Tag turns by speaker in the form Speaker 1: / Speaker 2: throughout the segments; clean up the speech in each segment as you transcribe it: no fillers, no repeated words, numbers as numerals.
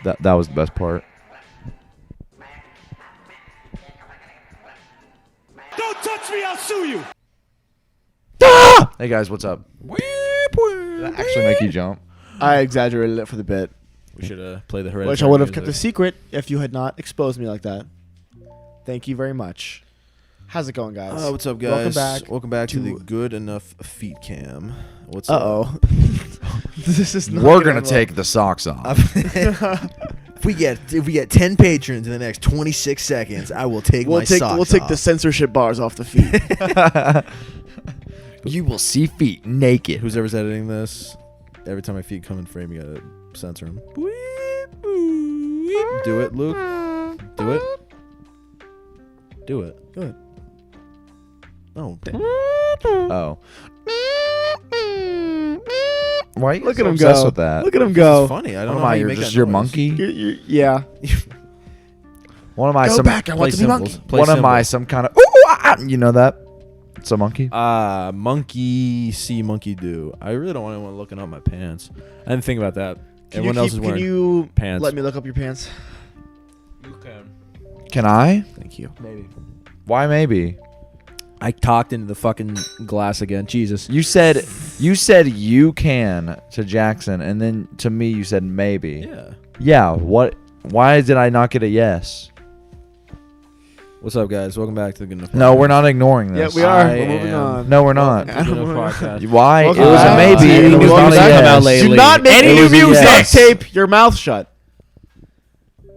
Speaker 1: That was the best part.
Speaker 2: Don't touch me, I'll sue you.
Speaker 1: Ah! Hey guys, what's up? Did that actually make you jump?
Speaker 3: I exaggerated it for the bit,
Speaker 4: We should play the Hereditary
Speaker 3: which I would have
Speaker 4: music.
Speaker 3: kept a secret if you had not exposed me like that. Thank you very much. How's it going, guys?
Speaker 4: What's up, guys?
Speaker 3: Welcome back
Speaker 4: to the
Speaker 3: to-
Speaker 4: Good Enough Feet Cam. What's up?
Speaker 3: Uh-oh. This is not
Speaker 1: We're
Speaker 3: gonna
Speaker 1: gonna take the socks off.
Speaker 4: If we get 10 patrons in the next 26 seconds, I will take my socks
Speaker 3: We'll take
Speaker 4: off.
Speaker 3: the censorship bars off the feet.
Speaker 1: You will see feet naked.
Speaker 4: Who's ever editing this? Every time my feet come in frame, you gotta censor them. Do it, Luke. Do it. Do it.
Speaker 3: Good.
Speaker 4: Oh,
Speaker 1: Oh. Why are you
Speaker 3: Look
Speaker 1: so
Speaker 3: at him
Speaker 1: obsessed
Speaker 3: go.
Speaker 1: with that?
Speaker 3: Look at him
Speaker 4: it's
Speaker 3: go.
Speaker 4: funny. I
Speaker 1: What
Speaker 4: don't
Speaker 1: am
Speaker 4: know how
Speaker 1: I?
Speaker 4: you
Speaker 1: You're
Speaker 4: make
Speaker 1: just
Speaker 4: that
Speaker 1: your
Speaker 4: noise.
Speaker 1: monkey?
Speaker 3: Yeah.
Speaker 1: What am I?
Speaker 3: Go
Speaker 1: some,
Speaker 3: back. I want to be monkey.
Speaker 4: Play
Speaker 1: What am I?
Speaker 4: symbols.
Speaker 1: Some kind of? You know that? It's a monkey.
Speaker 4: Monkey see, monkey do. I really don't want anyone looking up my pants. I didn't think about that. Everyone else is
Speaker 3: Can
Speaker 4: wearing
Speaker 3: you
Speaker 4: pants.
Speaker 3: let me look up your pants?
Speaker 4: You can.
Speaker 1: Can I?
Speaker 3: Thank you.
Speaker 4: Maybe.
Speaker 1: Why? Maybe.
Speaker 4: I talked into the fucking glass again. Jesus.
Speaker 1: You said you can to Jackson, and then to me you said maybe.
Speaker 4: Yeah.
Speaker 1: Yeah. What? Why did I not get a yes?
Speaker 4: What's up, guys? Welcome back to the Good Enough
Speaker 1: No,
Speaker 4: Podcast.
Speaker 1: we're not ignoring
Speaker 3: Yeah,
Speaker 1: this.
Speaker 3: we are.
Speaker 4: I
Speaker 3: We're moving
Speaker 4: am.
Speaker 3: on.
Speaker 1: No, we're not.
Speaker 4: Welcome to the Good Enough Podcast.
Speaker 1: Why?
Speaker 3: Welcome
Speaker 1: It was a
Speaker 3: back.
Speaker 1: maybe.
Speaker 3: Any
Speaker 1: It
Speaker 3: new
Speaker 1: was not a
Speaker 3: music?
Speaker 1: yes.
Speaker 4: Come out lately.
Speaker 3: Do not make
Speaker 1: It
Speaker 3: any new
Speaker 1: was a
Speaker 3: music.
Speaker 1: yes.
Speaker 3: Duct tape your mouth shut. Do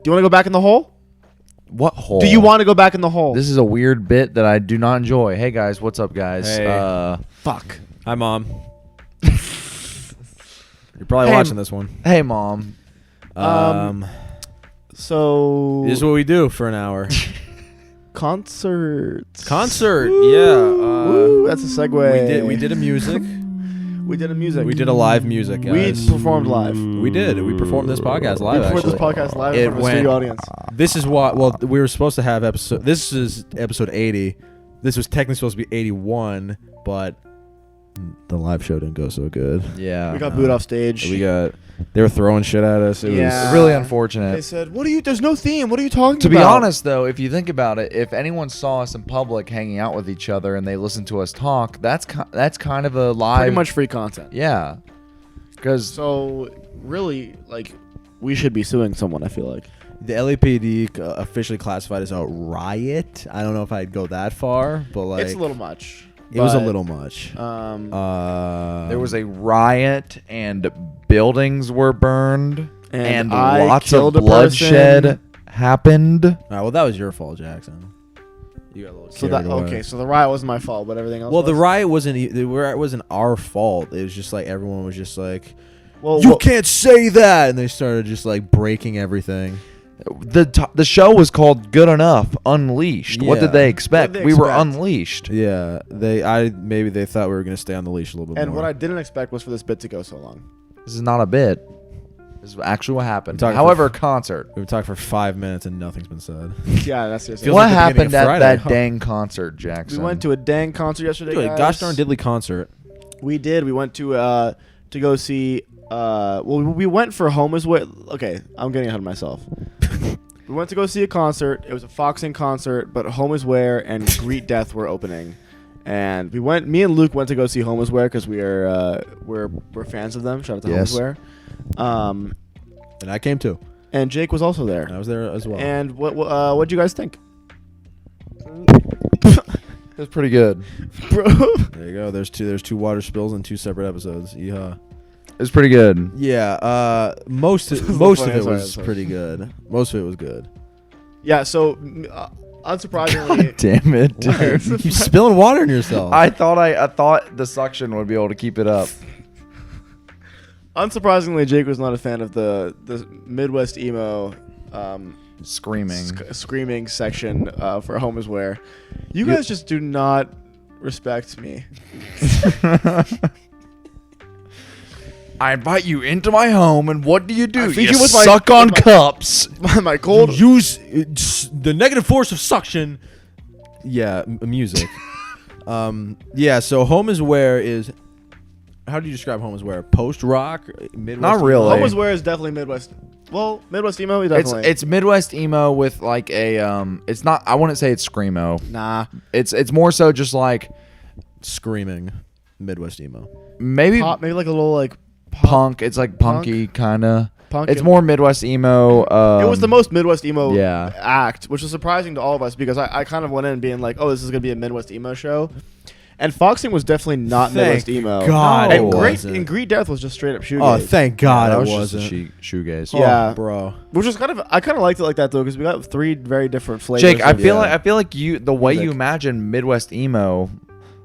Speaker 3: you want to go back in the hole?
Speaker 1: What hole?
Speaker 3: Do you want to go back in the hole?
Speaker 1: This is a weird bit that I do not enjoy. Hey guys, what's up, guys?
Speaker 4: Hey.
Speaker 3: Fuck.
Speaker 4: Hi, Mom. You're probably
Speaker 1: Hey,
Speaker 4: watching this one.
Speaker 1: Hey, mom.
Speaker 3: So
Speaker 4: This is what we do for an hour.
Speaker 3: concerts.
Speaker 4: Concert.
Speaker 3: Woo.
Speaker 4: Yeah.
Speaker 3: Woo, that's a segue.
Speaker 4: We did a music.
Speaker 3: We did a music.
Speaker 4: We did a live music,
Speaker 3: We
Speaker 4: guys.
Speaker 3: performed live.
Speaker 4: We did. We performed this podcast live,
Speaker 3: We performed
Speaker 4: actually.
Speaker 3: this podcast live
Speaker 4: It
Speaker 3: in front of a
Speaker 4: went-
Speaker 3: studio audience.
Speaker 4: This is what, well, we were supposed to have episode, this is episode 80. This was technically supposed to be 81, but the live show didn't go so good.
Speaker 1: Yeah.
Speaker 3: We got booed off stage.
Speaker 4: They were throwing shit at us. It
Speaker 3: Yeah.
Speaker 1: really
Speaker 3: They
Speaker 1: unfortunate.
Speaker 3: said, "What are you? There's no theme. What are you talking
Speaker 1: To
Speaker 3: about?"
Speaker 1: be honest, though, if you think about it, if anyone saw us in public hanging out with each other and they listened to us talk, that's kind of a live.
Speaker 3: pretty much free content.
Speaker 1: Yeah. Because
Speaker 3: So really, like, we should be suing someone. I feel like.
Speaker 4: The LAPD officially classified as a riot. I don't know if I'd go that far, but like
Speaker 3: It's a little much.
Speaker 4: it was a
Speaker 3: but,
Speaker 4: little much.
Speaker 1: there was a riot and buildings were burned and
Speaker 3: I
Speaker 1: lots of
Speaker 3: killed a
Speaker 1: bloodshed
Speaker 3: person.
Speaker 1: happened.
Speaker 4: All right, well, that was your fault, Jackson. You got a little
Speaker 3: So
Speaker 4: carried
Speaker 3: that
Speaker 4: away.
Speaker 3: okay. So the riot wasn't my fault, but everything else.
Speaker 4: Well,
Speaker 3: was?
Speaker 4: the riot wasn't our fault. It was just like everyone was just like,
Speaker 3: Well,
Speaker 4: "You can't say that," and they started just like breaking everything.
Speaker 1: The show was called Good Enough Unleashed. What
Speaker 4: Yeah.
Speaker 1: did they expect?
Speaker 3: What did they
Speaker 1: We were
Speaker 3: expect?
Speaker 1: unleashed.
Speaker 4: Yeah, maybe they thought we were gonna stay on the leash a little bit
Speaker 3: And
Speaker 4: more.
Speaker 3: what I didn't expect was for this bit to go so long.
Speaker 1: This is not a bit. This is actually what happened.
Speaker 4: Talking
Speaker 1: However,
Speaker 4: for-
Speaker 1: concert.
Speaker 4: We've talked for 5 minutes and nothing's been said.
Speaker 3: Yeah, that's it.
Speaker 4: Feels
Speaker 1: What
Speaker 4: like the beginning
Speaker 1: happened
Speaker 4: of
Speaker 1: at
Speaker 4: Friday,
Speaker 1: that
Speaker 4: huh?
Speaker 1: dang concert, Jackson?
Speaker 3: We went to a dang concert yesterday.
Speaker 4: Dude,
Speaker 3: Guys.
Speaker 4: gosh darn diddly concert.
Speaker 3: We did. We went to go see. We went for Home Is Where. Okay, I'm getting ahead of myself. We went to go see a concert. It was a Foxing concert, but Home Is Where and Greet Death were opening, and we went. Me and Luke went to go see Home Is Where because we're fans of them. Shout out to
Speaker 1: Yes.
Speaker 3: Home Is Where.
Speaker 4: And I came too.
Speaker 3: And Jake was also there.
Speaker 4: I was there as well.
Speaker 3: And what'd you guys think,
Speaker 1: It was pretty good.
Speaker 3: bro?
Speaker 4: There you go. There's two water spills in 2 separate episodes. Yeehaw.
Speaker 1: It was pretty good.
Speaker 4: Yeah. Most of
Speaker 3: funny,
Speaker 4: it
Speaker 3: sorry,
Speaker 4: was
Speaker 3: sorry.
Speaker 4: pretty good. Most of it was good.
Speaker 3: Yeah. So unsurprisingly,
Speaker 1: Damn it, dude.
Speaker 4: You keep spilling water on yourself.
Speaker 1: I thought the suction would be able to keep it up.
Speaker 3: unsurprisingly, Jake was not a fan of the Midwest emo.
Speaker 1: Screaming.
Speaker 3: Screaming section for Home Is Where. You guys just do not respect me.
Speaker 1: I invite you into my home, and what do?
Speaker 3: I
Speaker 1: You
Speaker 3: feed you with
Speaker 1: suck
Speaker 3: my-
Speaker 1: on
Speaker 3: with my-
Speaker 1: cups.
Speaker 3: My cold.
Speaker 4: Use the negative force of suction. Yeah, music. Yeah. So Home Is Where is how do you describe Home is Where? Post rock, Midwest.
Speaker 1: Not really.
Speaker 3: Home is Where is definitely Midwest. Well, Midwest emo, definitely.
Speaker 1: It's Midwest emo with like a it's not, I wouldn't say it's screamo.
Speaker 3: nah.
Speaker 1: It's more so just like
Speaker 4: Screaming Midwest emo.
Speaker 1: maybe
Speaker 3: Pop, maybe like a little like
Speaker 1: punk. It's like punky kind of.
Speaker 3: punk.
Speaker 1: It's more Midwest emo.
Speaker 3: It was the most Midwest emo
Speaker 1: yeah.
Speaker 3: act, which was surprising to all of us because I kind of went in being like, oh, this is gonna be a Midwest emo show. And Foxing was definitely not
Speaker 4: Thank
Speaker 3: Midwest emo.
Speaker 4: God
Speaker 3: and
Speaker 4: it wasn't.
Speaker 3: Great Death was just straight up shoegaze.
Speaker 4: Oh, thank God
Speaker 1: that
Speaker 4: it
Speaker 1: was
Speaker 4: wasn't.
Speaker 1: just a shoegaze.
Speaker 3: Yeah.
Speaker 4: Oh, bro.
Speaker 3: Which was I kind of liked it like that though because we got 3 very different flavors.
Speaker 1: Jake, I
Speaker 3: of-
Speaker 1: feel like the way you
Speaker 3: Music.
Speaker 1: imagine Midwest emo,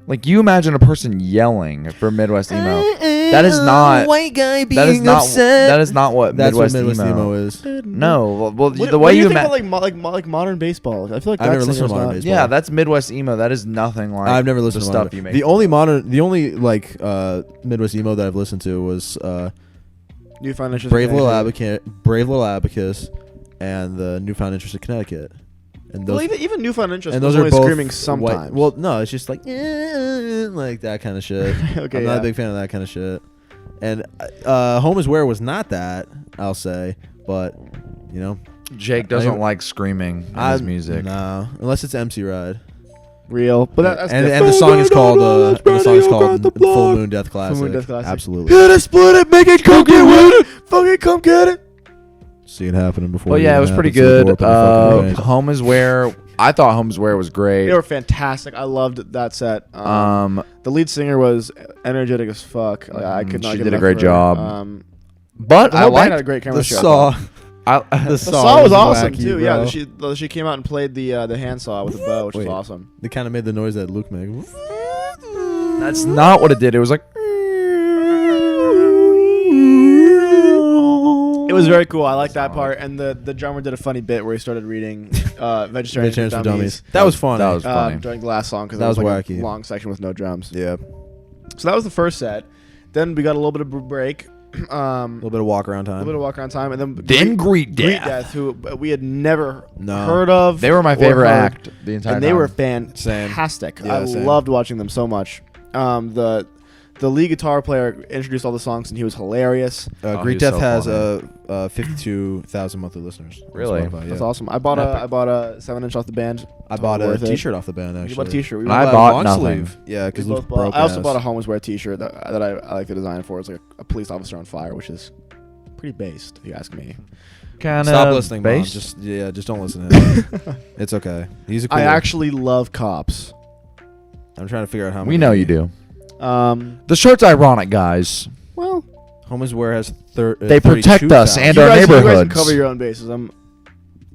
Speaker 1: like you imagine a person yelling for Midwest emo. That is not
Speaker 4: white guy being
Speaker 1: that is not
Speaker 4: upset.
Speaker 1: that is not what
Speaker 4: That's
Speaker 1: Midwest,
Speaker 4: what Midwest
Speaker 1: emo.
Speaker 4: emo is.
Speaker 1: No, well,
Speaker 3: What,
Speaker 1: the
Speaker 3: what
Speaker 1: way
Speaker 3: do you
Speaker 1: you
Speaker 3: think
Speaker 1: imagine.
Speaker 3: about like modern baseball? I feel like
Speaker 4: I've
Speaker 3: that
Speaker 4: never listened to
Speaker 3: singer's
Speaker 4: modern
Speaker 3: not-
Speaker 4: baseball.
Speaker 1: Yeah, that's Midwest emo. That is nothing like
Speaker 4: I've never listened
Speaker 1: the
Speaker 4: to
Speaker 1: stuff
Speaker 4: modern.
Speaker 1: you make.
Speaker 4: The only like Midwest emo that I've listened to was
Speaker 3: Newfound Interest.
Speaker 4: Brave Little
Speaker 3: Connecticut.
Speaker 4: Abacus, and the Newfound Interest in Connecticut. And those
Speaker 3: Well, even Newfound Interest.
Speaker 4: and
Speaker 3: was
Speaker 4: those are
Speaker 3: only
Speaker 4: both
Speaker 3: screaming
Speaker 4: white-
Speaker 3: sometimes.
Speaker 4: well, no, it's just like that kind of shit.
Speaker 3: Okay,
Speaker 4: I'm not
Speaker 3: yeah.
Speaker 4: a big fan of that kind of shit. And Home is Where was not that, I'll say, but you know,
Speaker 1: Jake doesn't like screaming in his music.
Speaker 4: No, unless it's MC Ride.
Speaker 3: real, but that's
Speaker 4: and
Speaker 3: different.
Speaker 4: the song is called Full Moon Death Classic.
Speaker 3: Full Moon Death Classic.
Speaker 4: Absolutely.
Speaker 3: Hit it, split it, make it, come get with it, fucking come get it.
Speaker 4: See it happening before.
Speaker 1: Well,
Speaker 4: it
Speaker 1: yeah, it
Speaker 4: even
Speaker 1: was pretty
Speaker 4: happens, so
Speaker 1: good.
Speaker 4: go up in the fucking
Speaker 1: Home is Where. I thought Home is Where was great.
Speaker 3: They were fantastic. I loved that set. The lead singer was energetic as fuck. Like, I could not.
Speaker 1: She
Speaker 3: give
Speaker 1: did a
Speaker 3: enough
Speaker 1: great
Speaker 3: for her.
Speaker 1: job. But
Speaker 3: The
Speaker 1: I
Speaker 3: whole band had a
Speaker 1: liked
Speaker 3: great
Speaker 4: the
Speaker 3: chemistry. I
Speaker 4: saw.
Speaker 3: thought.
Speaker 1: the
Speaker 3: The
Speaker 1: saw.
Speaker 3: saw was awesome
Speaker 4: wacky,
Speaker 3: too.
Speaker 4: bro.
Speaker 3: Yeah, she came out and played the handsaw with the bow, which was
Speaker 4: Wait.
Speaker 3: awesome.
Speaker 4: They kind of made the noise that Luke made.
Speaker 1: That's not what it did. It was like.
Speaker 3: It was very cool. I liked that part, and the drummer did a funny bit where he started reading Vegetarians for
Speaker 4: Vegetarians for
Speaker 3: Dummies.
Speaker 4: Dummies. That was funny.
Speaker 1: That was funny.
Speaker 3: During the last song because
Speaker 4: That
Speaker 3: that was
Speaker 4: was
Speaker 3: like
Speaker 4: wacky.
Speaker 3: a long section with no drums.
Speaker 4: Yeah.
Speaker 3: So that was the first set. Then we got a little bit of a break.
Speaker 4: A little bit of walk around
Speaker 3: A
Speaker 4: time.
Speaker 3: little bit of walk around time, and then
Speaker 1: Then Greet Death.
Speaker 3: Death, who we had never
Speaker 4: No.
Speaker 3: heard of.
Speaker 1: They were my
Speaker 3: or
Speaker 1: favorite
Speaker 3: heard,
Speaker 1: act the entire
Speaker 3: and
Speaker 1: time.
Speaker 3: they were fantastic.
Speaker 4: Yeah,
Speaker 3: I
Speaker 4: same.
Speaker 3: loved watching them so much. The lead guitar player introduced all the songs, and he was hilarious.
Speaker 1: Oh,
Speaker 4: Great
Speaker 1: he's
Speaker 4: Death
Speaker 1: so
Speaker 4: has 52,000 monthly listeners. on
Speaker 1: Really?
Speaker 4: Spotify, yeah.
Speaker 3: That's awesome. I bought a 7-inch off the band.
Speaker 4: I bought a
Speaker 3: Worth it.
Speaker 4: T-shirt off the band actually.
Speaker 3: You bought a T-shirt.
Speaker 1: I
Speaker 4: bought a
Speaker 1: bought
Speaker 4: long
Speaker 1: nothing.
Speaker 4: sleeve. Yeah, because
Speaker 3: We
Speaker 4: Luke
Speaker 3: both bought.
Speaker 4: broke
Speaker 3: I also
Speaker 4: ass.
Speaker 3: bought a Home is Where T-shirt that I like the design for. It's like a police officer on fire, which is pretty based, if you ask me.
Speaker 1: Kind
Speaker 4: Stop listening, Mom.
Speaker 1: based.
Speaker 4: Just don't listen to him. It's okay. He's a cool.
Speaker 3: I actually love cops.
Speaker 4: I'm trying to figure out how
Speaker 1: We
Speaker 4: many.
Speaker 1: know you do.
Speaker 3: Um,
Speaker 1: The shirt's ironic, guys.
Speaker 3: well,
Speaker 4: Home is Where has
Speaker 1: They protect us
Speaker 4: 32,000.
Speaker 1: and
Speaker 3: you
Speaker 1: our
Speaker 3: guys can
Speaker 1: neighborhoods.
Speaker 3: cover your own bases.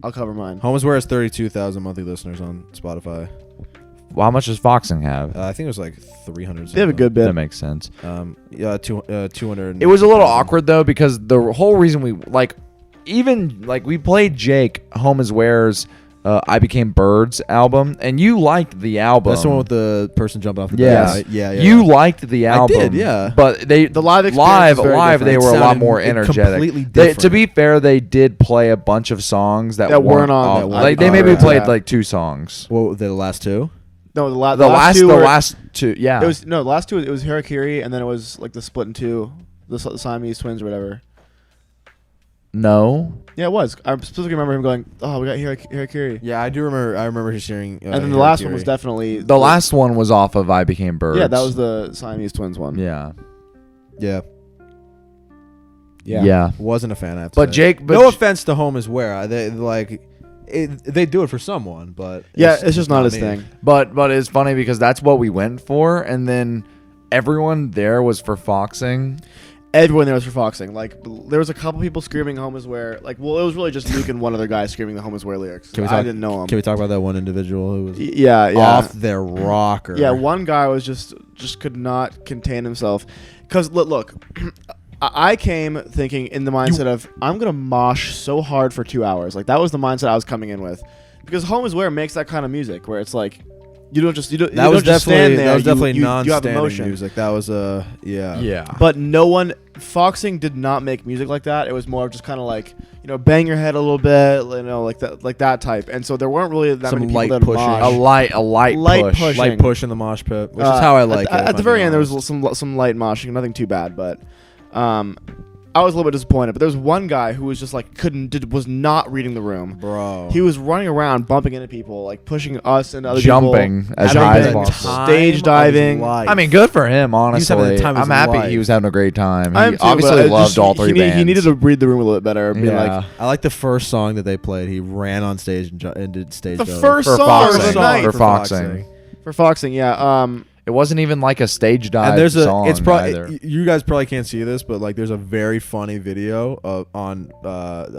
Speaker 3: I'll cover mine.
Speaker 4: Home is Where has 32,000 monthly listeners on Spotify.
Speaker 1: Well, how much does Foxing have?
Speaker 4: I think it was like 300.
Speaker 3: They have a good
Speaker 1: That
Speaker 3: bit.
Speaker 1: makes sense.
Speaker 4: Yeah, 200.
Speaker 1: It was a little awkward though because the whole reason we we played Jake Home is Where's I Became Birds album, and you liked the album.
Speaker 4: That's the one with the person jumping off the
Speaker 1: Yeah.
Speaker 4: bed. Right? Yeah.
Speaker 1: You liked the album.
Speaker 4: did, yeah.
Speaker 1: But the
Speaker 3: live experience is very
Speaker 1: they
Speaker 3: different.
Speaker 1: were a lot
Speaker 4: Sounded
Speaker 1: more energetic.
Speaker 4: completely
Speaker 1: To
Speaker 4: different.
Speaker 1: be fair, they did play a bunch of songs that
Speaker 3: weren't on
Speaker 1: off-
Speaker 3: that
Speaker 1: like
Speaker 3: one.
Speaker 1: they maybe
Speaker 3: Yeah.
Speaker 1: played like 2 songs.
Speaker 4: What were the last two?
Speaker 3: No, the
Speaker 1: The last
Speaker 3: two were-
Speaker 1: two, yeah.
Speaker 3: It was the last two. It was Harakiri, and then it was like the split in two, the Siamese twins or whatever.
Speaker 1: no.
Speaker 3: Yeah, it was. I specifically remember him going, "Oh, we got Harakiri,"
Speaker 4: Yeah, I do remember. I remember just hearing.
Speaker 3: and then the last one was definitely
Speaker 1: The last one was off of I Became Birds.
Speaker 3: Yeah, that was the Siamese twins one.
Speaker 1: Yeah.
Speaker 4: Yeah,
Speaker 1: Yeah.
Speaker 4: wasn't a fan. I have to
Speaker 1: But
Speaker 4: say.
Speaker 1: Jake,
Speaker 4: no offense to Home is Where they they do it for someone, but
Speaker 3: Yeah, it's just not his
Speaker 4: me.
Speaker 3: thing.
Speaker 1: But it's funny because that's what we went for, and then everyone there was for Foxing.
Speaker 3: Everyone there was for Foxing. Like, there was a couple people screaming "Home is Where." Like, well, it was really just Luke and one other guy screaming the "Home is Where" lyrics.
Speaker 4: Can we
Speaker 3: I
Speaker 4: talk-
Speaker 3: didn't know him.
Speaker 4: Can we talk about that one individual who was
Speaker 3: Yeah, yeah.
Speaker 4: off their rocker?
Speaker 3: Yeah, one guy was just could not contain himself. Because look, I came thinking in the mindset of I'm gonna mosh so hard for 2 hours. Like that was the mindset I was coming in with, because Home is Where makes that kind of music where it's like You don't just you don't.
Speaker 4: That
Speaker 3: you
Speaker 4: was
Speaker 3: don't just stand there.
Speaker 4: definitely
Speaker 3: you have
Speaker 4: non-standing
Speaker 3: emotion.
Speaker 4: music. That was yeah.
Speaker 1: Yeah.
Speaker 3: But no one, Foxing did not make music like that. It was more of just kind of like, bang your head a little bit, like that type. And so there weren't really that
Speaker 4: Some
Speaker 3: many people
Speaker 4: light
Speaker 3: that
Speaker 4: pushing.
Speaker 3: mosh.
Speaker 1: a light push.
Speaker 3: pushing.
Speaker 4: Light push in the mosh pit, which is how I like it.
Speaker 3: At
Speaker 4: if
Speaker 3: the
Speaker 4: I'm
Speaker 3: very
Speaker 4: being
Speaker 3: end, there
Speaker 4: honest.
Speaker 3: was some light moshing, nothing too bad, but I was a little bit disappointed. But there was one guy who was just like was not reading the room.
Speaker 4: Bro.
Speaker 3: He was running around, bumping into people, like pushing us and other
Speaker 1: Jumping
Speaker 3: people.
Speaker 1: as
Speaker 3: having
Speaker 1: high as
Speaker 3: been
Speaker 1: possible.
Speaker 3: Stage diving.
Speaker 1: I mean, good for him, honestly.
Speaker 4: having the time of
Speaker 1: I'm
Speaker 4: his
Speaker 1: happy
Speaker 4: life.
Speaker 1: he was having a great time.
Speaker 3: I am
Speaker 1: He
Speaker 3: too, but
Speaker 1: obviously
Speaker 3: I
Speaker 1: loved
Speaker 3: just-
Speaker 1: all three bands.
Speaker 3: He needed to read the room a little bit better. Be
Speaker 1: Yeah.
Speaker 3: like,
Speaker 4: I like the first song that they played. He ran on stage and did stage.
Speaker 3: the
Speaker 4: diving.
Speaker 3: first
Speaker 1: For
Speaker 3: song of
Speaker 1: Foxing.
Speaker 3: the night.
Speaker 1: For Foxing.
Speaker 3: For Foxing, yeah.
Speaker 1: It wasn't even like a stage dive
Speaker 4: And there's
Speaker 1: song
Speaker 4: it's probably
Speaker 1: either.
Speaker 4: you guys probably can't see this, but like there's a very funny video on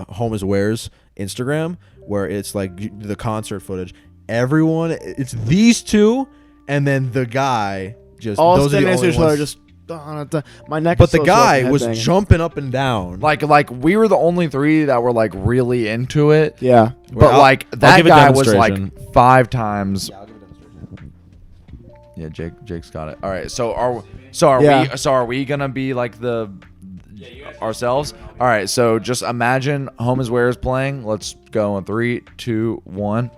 Speaker 4: Home is Where's Instagram where it's like the concert footage. Everyone, it's these two, and then the guy just
Speaker 3: All
Speaker 4: those are the
Speaker 3: standing next to
Speaker 4: only
Speaker 3: each other,
Speaker 4: ones.
Speaker 3: just my neck.
Speaker 4: But
Speaker 3: is
Speaker 4: the
Speaker 3: so sore
Speaker 4: guy
Speaker 3: from
Speaker 4: was
Speaker 3: headbanging.
Speaker 4: jumping up and down.
Speaker 1: Like we were the only three that were like really into it.
Speaker 3: Yeah.
Speaker 1: But
Speaker 4: I'll-
Speaker 1: like
Speaker 4: I'll
Speaker 1: that
Speaker 4: give a
Speaker 1: guy was
Speaker 4: demonstration.
Speaker 1: like 5 times. Yeah, Jake's got it. All right, so are we gonna be like the ourselves? All right, so just imagine Home is Where is playing. Let's go on 3, 2, 1.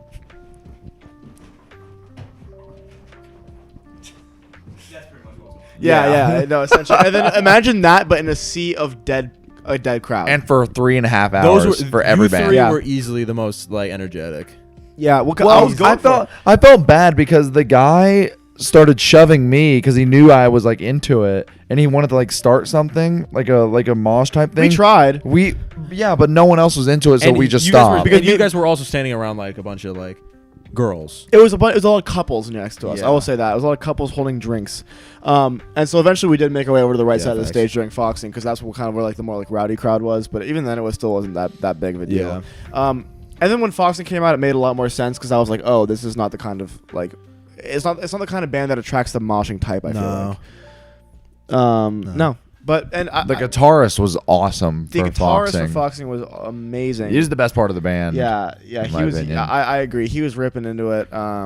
Speaker 3: Yeah. No, essentially. And then imagine that, but in a sea of a dead crowd.
Speaker 1: And for 3.5
Speaker 4: those
Speaker 1: hours
Speaker 4: were
Speaker 1: for every
Speaker 4: you
Speaker 1: band.
Speaker 4: three
Speaker 3: Yeah.
Speaker 4: were easily the most like energetic.
Speaker 3: yeah, well, I
Speaker 1: Well,
Speaker 3: was going
Speaker 1: I felt bad because the guy started shoving me because he knew I was like into it and he wanted to like start something like a mosh type thing.
Speaker 3: We tried.
Speaker 1: Yeah, but no one else was into it, so
Speaker 4: And
Speaker 1: we just
Speaker 4: you guys were-
Speaker 1: stopped.
Speaker 4: because you guys were also standing around like a bunch of like girls.
Speaker 3: It was a lot of couples next to us.
Speaker 4: Yeah.
Speaker 3: I will say that. It was a lot of couples holding drinks. And so eventually we did make our way over to the right
Speaker 4: Yeah,
Speaker 3: side of the
Speaker 4: facts.
Speaker 3: stage during Foxing because that's kind of where like the more like rowdy crowd was. But even then, it still wasn't that big of a deal. And then when Foxing came out, it made a lot more sense because I was like, oh, this is not the kind of like, it's not the kind of band that attracts the moshing type. I feel like. No. But
Speaker 1: the guitarist was awesome
Speaker 3: the
Speaker 1: for
Speaker 3: guitarist
Speaker 1: Foxing.
Speaker 3: for Foxing was amazing.
Speaker 1: He was the best part of the band.
Speaker 3: Yeah,
Speaker 1: in
Speaker 3: he
Speaker 1: my
Speaker 3: was.
Speaker 1: opinion.
Speaker 3: I agree. He was ripping into it. I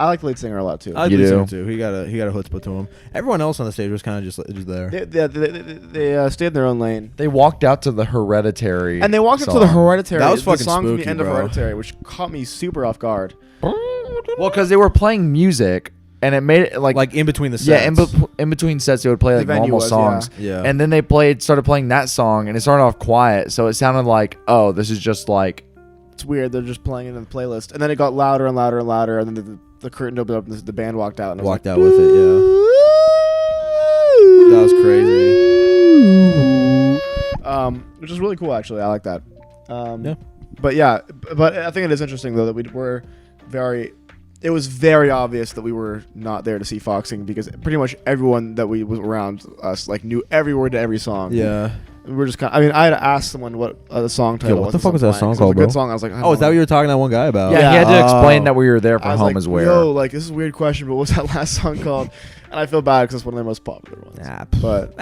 Speaker 3: like the lead singer a lot too.
Speaker 4: I like
Speaker 1: You
Speaker 4: Lisa
Speaker 1: do?
Speaker 4: too. He got a chutzpah to him. Everyone else on the stage was kind of just there.
Speaker 3: They stayed in their own lane.
Speaker 1: They walked out to the Hereditary,
Speaker 3: And they walked up to
Speaker 1: song.
Speaker 3: the Hereditary.
Speaker 4: That was
Speaker 3: the
Speaker 4: fucking
Speaker 3: song from
Speaker 4: spooky,
Speaker 3: the end of
Speaker 4: bro.
Speaker 3: Hereditary, which caught me super off guard.
Speaker 1: Well, because they were playing music, and it made it like
Speaker 4: in between the sets.
Speaker 1: yeah, in between sets they would play like
Speaker 3: venue
Speaker 1: normal
Speaker 3: was,
Speaker 1: songs.
Speaker 4: yeah.
Speaker 1: And then they started playing that song, and it started off quiet, so it sounded like, oh, this is just like
Speaker 3: It's weird. They're just playing it in the playlist, and then it got louder and louder and louder, and then the curtain opened up, and the band walked out. And I was
Speaker 4: Walked
Speaker 3: like,
Speaker 4: out with it, yeah. That was crazy.
Speaker 3: Which is really cool, actually. I like that.
Speaker 4: Yeah.
Speaker 3: But yeah, but I think it is interesting though that we were very. It was very obvious that we were not there to see Foxing because pretty much everyone that we was around us like knew every word to every song.
Speaker 4: Yeah.
Speaker 3: We were just kind. I mean, I had to ask someone what the song title
Speaker 4: Yo, what
Speaker 3: was.
Speaker 4: the
Speaker 3: as
Speaker 4: fuck
Speaker 3: I'm
Speaker 4: was that
Speaker 3: playing,
Speaker 4: song
Speaker 3: 'cause
Speaker 4: called,
Speaker 3: it was a good
Speaker 4: bro?
Speaker 3: song. I was like, I
Speaker 4: Oh, is
Speaker 3: don't
Speaker 4: that what
Speaker 3: know.
Speaker 4: you were talking to that one guy about?
Speaker 1: yeah, he had to explain
Speaker 4: Oh.
Speaker 1: that we were there for
Speaker 3: I was
Speaker 1: Home
Speaker 3: like,
Speaker 1: is Where.
Speaker 3: yo, like this is a weird question, but what's that last song called? And I feel bad because it's one of their most popular ones. But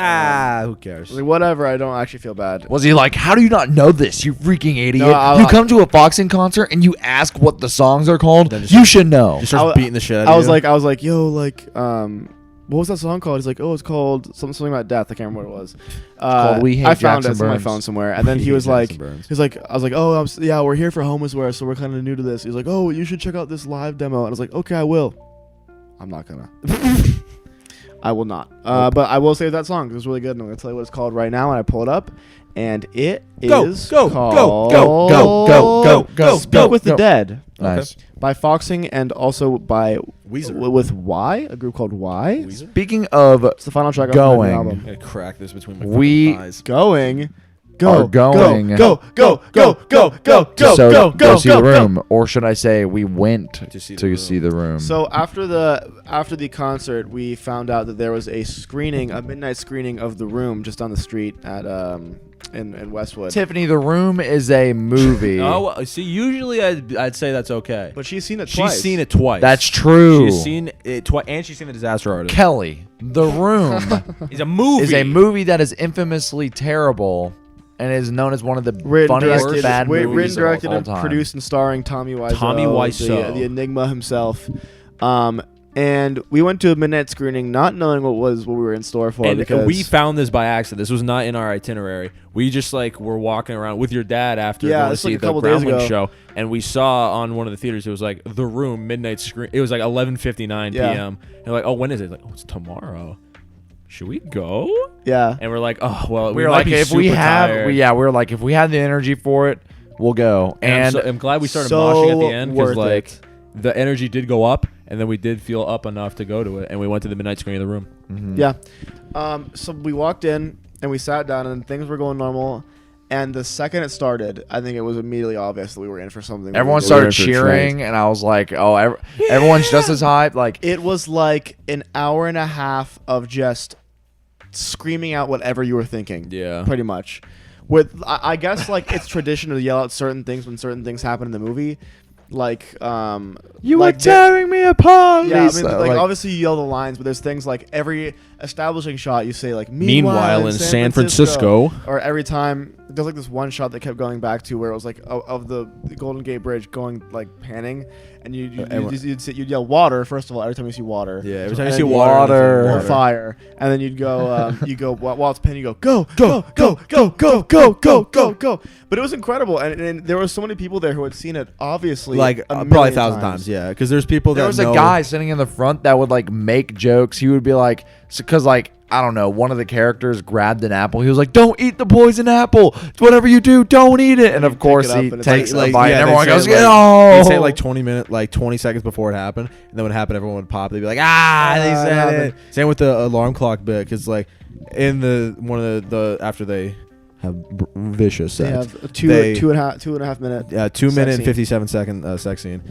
Speaker 4: Who cares?
Speaker 3: like, whatever. I don't actually feel bad.
Speaker 1: Was he like, how do you not know this, you freaking idiot?
Speaker 3: No,
Speaker 1: you come to a Foxing concert and you ask what the songs are called?
Speaker 4: Then just-
Speaker 1: You should know.
Speaker 4: Just starts beating the shit out of
Speaker 3: I
Speaker 4: you.
Speaker 3: was like, yo, like, what was that song called? He's like, oh, it's called something about death. I can't remember what it was.
Speaker 1: called We Hate
Speaker 3: I found
Speaker 1: Jackson
Speaker 3: it. It's on my
Speaker 1: Burns.
Speaker 3: phone somewhere. And then
Speaker 4: We
Speaker 3: he
Speaker 4: Hate
Speaker 3: was like,
Speaker 4: Jackson Burns.
Speaker 3: he's like, I was like, oh, yeah, we're here for Home is Where, so we're kind of new to this. He's like, oh, you should check out this live demo. And I was like, okay, I will. I'm not gonna. I will not. But I will save that song 'cause it's really good. And I'm gonna tell you what it's called right now. And I pull it up, and it
Speaker 4: Go,
Speaker 3: is
Speaker 4: go, go,
Speaker 3: called
Speaker 1: go, go, go, go,
Speaker 3: Speak
Speaker 1: go,
Speaker 3: with the
Speaker 1: go.
Speaker 3: Dead
Speaker 1: Nice.
Speaker 3: by Foxing and also by
Speaker 4: Weezer.
Speaker 3: with Y, a group called Y.
Speaker 4: Weezer?
Speaker 1: Speaking of
Speaker 3: It's the final track off
Speaker 1: Going.
Speaker 3: the
Speaker 4: I'm
Speaker 3: album.
Speaker 4: gonna crack this between my
Speaker 1: We-
Speaker 4: fucking thighs.
Speaker 3: Going.
Speaker 1: Are going
Speaker 3: go, go, go, go, go,
Speaker 1: so
Speaker 3: go,
Speaker 1: go see the
Speaker 3: go.
Speaker 1: room, or should I say we went
Speaker 4: To see
Speaker 1: to
Speaker 4: the
Speaker 1: see the room?
Speaker 3: So after the concert, we found out that there was a midnight screening of The Room just down the street at in Westwood.
Speaker 1: Tiffany, the room is a movie.
Speaker 4: Oh, see, usually I'd say that's okay.
Speaker 3: But she's seen it
Speaker 4: She's
Speaker 3: twice.
Speaker 4: seen it twice.
Speaker 1: That's true.
Speaker 4: She's seen it twice, and she's seen the Disaster Artist.
Speaker 1: Kelly, the room
Speaker 4: It's a movie.
Speaker 1: is a movie that is infamously terrible and is known as one of the funniest bad
Speaker 3: written,
Speaker 1: movies
Speaker 3: directed,
Speaker 1: of all
Speaker 3: and
Speaker 1: time.
Speaker 3: produced and starring Tommy Wiseau.
Speaker 4: Tommy Wiseau.
Speaker 3: the Enigma himself. And we went to a midnight screening, not knowing what we were in store for.
Speaker 5: And
Speaker 3: because
Speaker 5: we found this by accident. This was not in our itinerary. We just like were walking around with your dad after going to
Speaker 3: this was
Speaker 5: see
Speaker 3: like a
Speaker 5: the
Speaker 3: couple days
Speaker 5: Groundling
Speaker 3: ago.
Speaker 5: show, and we saw on one of the theaters. It was like The Room midnight screen. It was like 11:59 p.m. And like, oh, when is it? Like, oh, it's tomorrow. Should we go?
Speaker 3: Yeah.
Speaker 5: And we're like, oh well.
Speaker 1: We were
Speaker 5: might
Speaker 1: like,
Speaker 5: be
Speaker 1: if we
Speaker 5: super
Speaker 1: have,
Speaker 5: tired.
Speaker 1: we were like, if we had the energy for it, we'll go.
Speaker 5: And
Speaker 1: And
Speaker 5: I'm glad we started
Speaker 3: so
Speaker 5: moshing at the end because
Speaker 3: worth
Speaker 5: like
Speaker 3: it.
Speaker 5: the energy did go up, and then we did feel up enough to go to it, and we went to the midnight screening of The Room.
Speaker 1: Mm-hmm.
Speaker 3: Yeah. So we walked in and we sat down and things were going normal. And the second it started, I think it was immediately obvious that we were in for something.
Speaker 1: Everyone
Speaker 3: We were
Speaker 1: started
Speaker 3: in for a
Speaker 1: cheering,
Speaker 3: treat.
Speaker 1: and I was like, oh, everyone's just as hyped. Like,
Speaker 3: It was like an hour and a half of just screaming out whatever you were thinking.
Speaker 5: Yeah.
Speaker 3: Pretty much. With I guess like it's tradition to yell out certain things when certain things happen in the movie. Like
Speaker 1: you
Speaker 3: like
Speaker 1: were tearing me apart.
Speaker 3: Yeah, I
Speaker 1: Lisa.
Speaker 3: mean, like obviously you yell the lines, but there's things like every establishing shot you say like
Speaker 5: Meanwhile, in San Francisco.
Speaker 3: or every time there's like this one shot that kept going back to where it was like of the Golden Gate Bridge going like panning, and you'd yell water first of all every time you see water.
Speaker 4: Yeah, every time
Speaker 3: And
Speaker 4: you see
Speaker 3: then
Speaker 4: water,
Speaker 3: or fire, and then you'd go while it's panning, you go go go go go go go go go. But it was incredible, and there were so many people there who had seen it obviously
Speaker 4: like
Speaker 3: a
Speaker 4: probably
Speaker 3: million
Speaker 4: 1,000 times. Yeah, because there's people that
Speaker 1: there was
Speaker 4: know.
Speaker 1: a guy sitting in the front that would like make jokes. He would be like, because like, I don't know, one of the characters grabbed an apple. He was like, "Don't eat the poison apple. Whatever you do, don't eat it." And of course,
Speaker 3: up
Speaker 1: he
Speaker 3: and it's
Speaker 1: takes
Speaker 3: like-
Speaker 1: a bite, and
Speaker 4: yeah,
Speaker 1: everyone
Speaker 4: they'd
Speaker 1: goes,
Speaker 4: say, like-
Speaker 1: "Oh!"
Speaker 4: They'd say like 20 seconds before it happened, and then when it happened, everyone would pop. They'd be like, "Ah, they
Speaker 3: it
Speaker 4: said it."
Speaker 3: happened.
Speaker 4: Same with the alarm clock bit, because like in one of the after they have vicious
Speaker 3: They
Speaker 4: sex,
Speaker 3: have
Speaker 4: They-
Speaker 3: two and a half minute.
Speaker 4: 2 minute and
Speaker 3: scene.
Speaker 4: 57-second sex scene.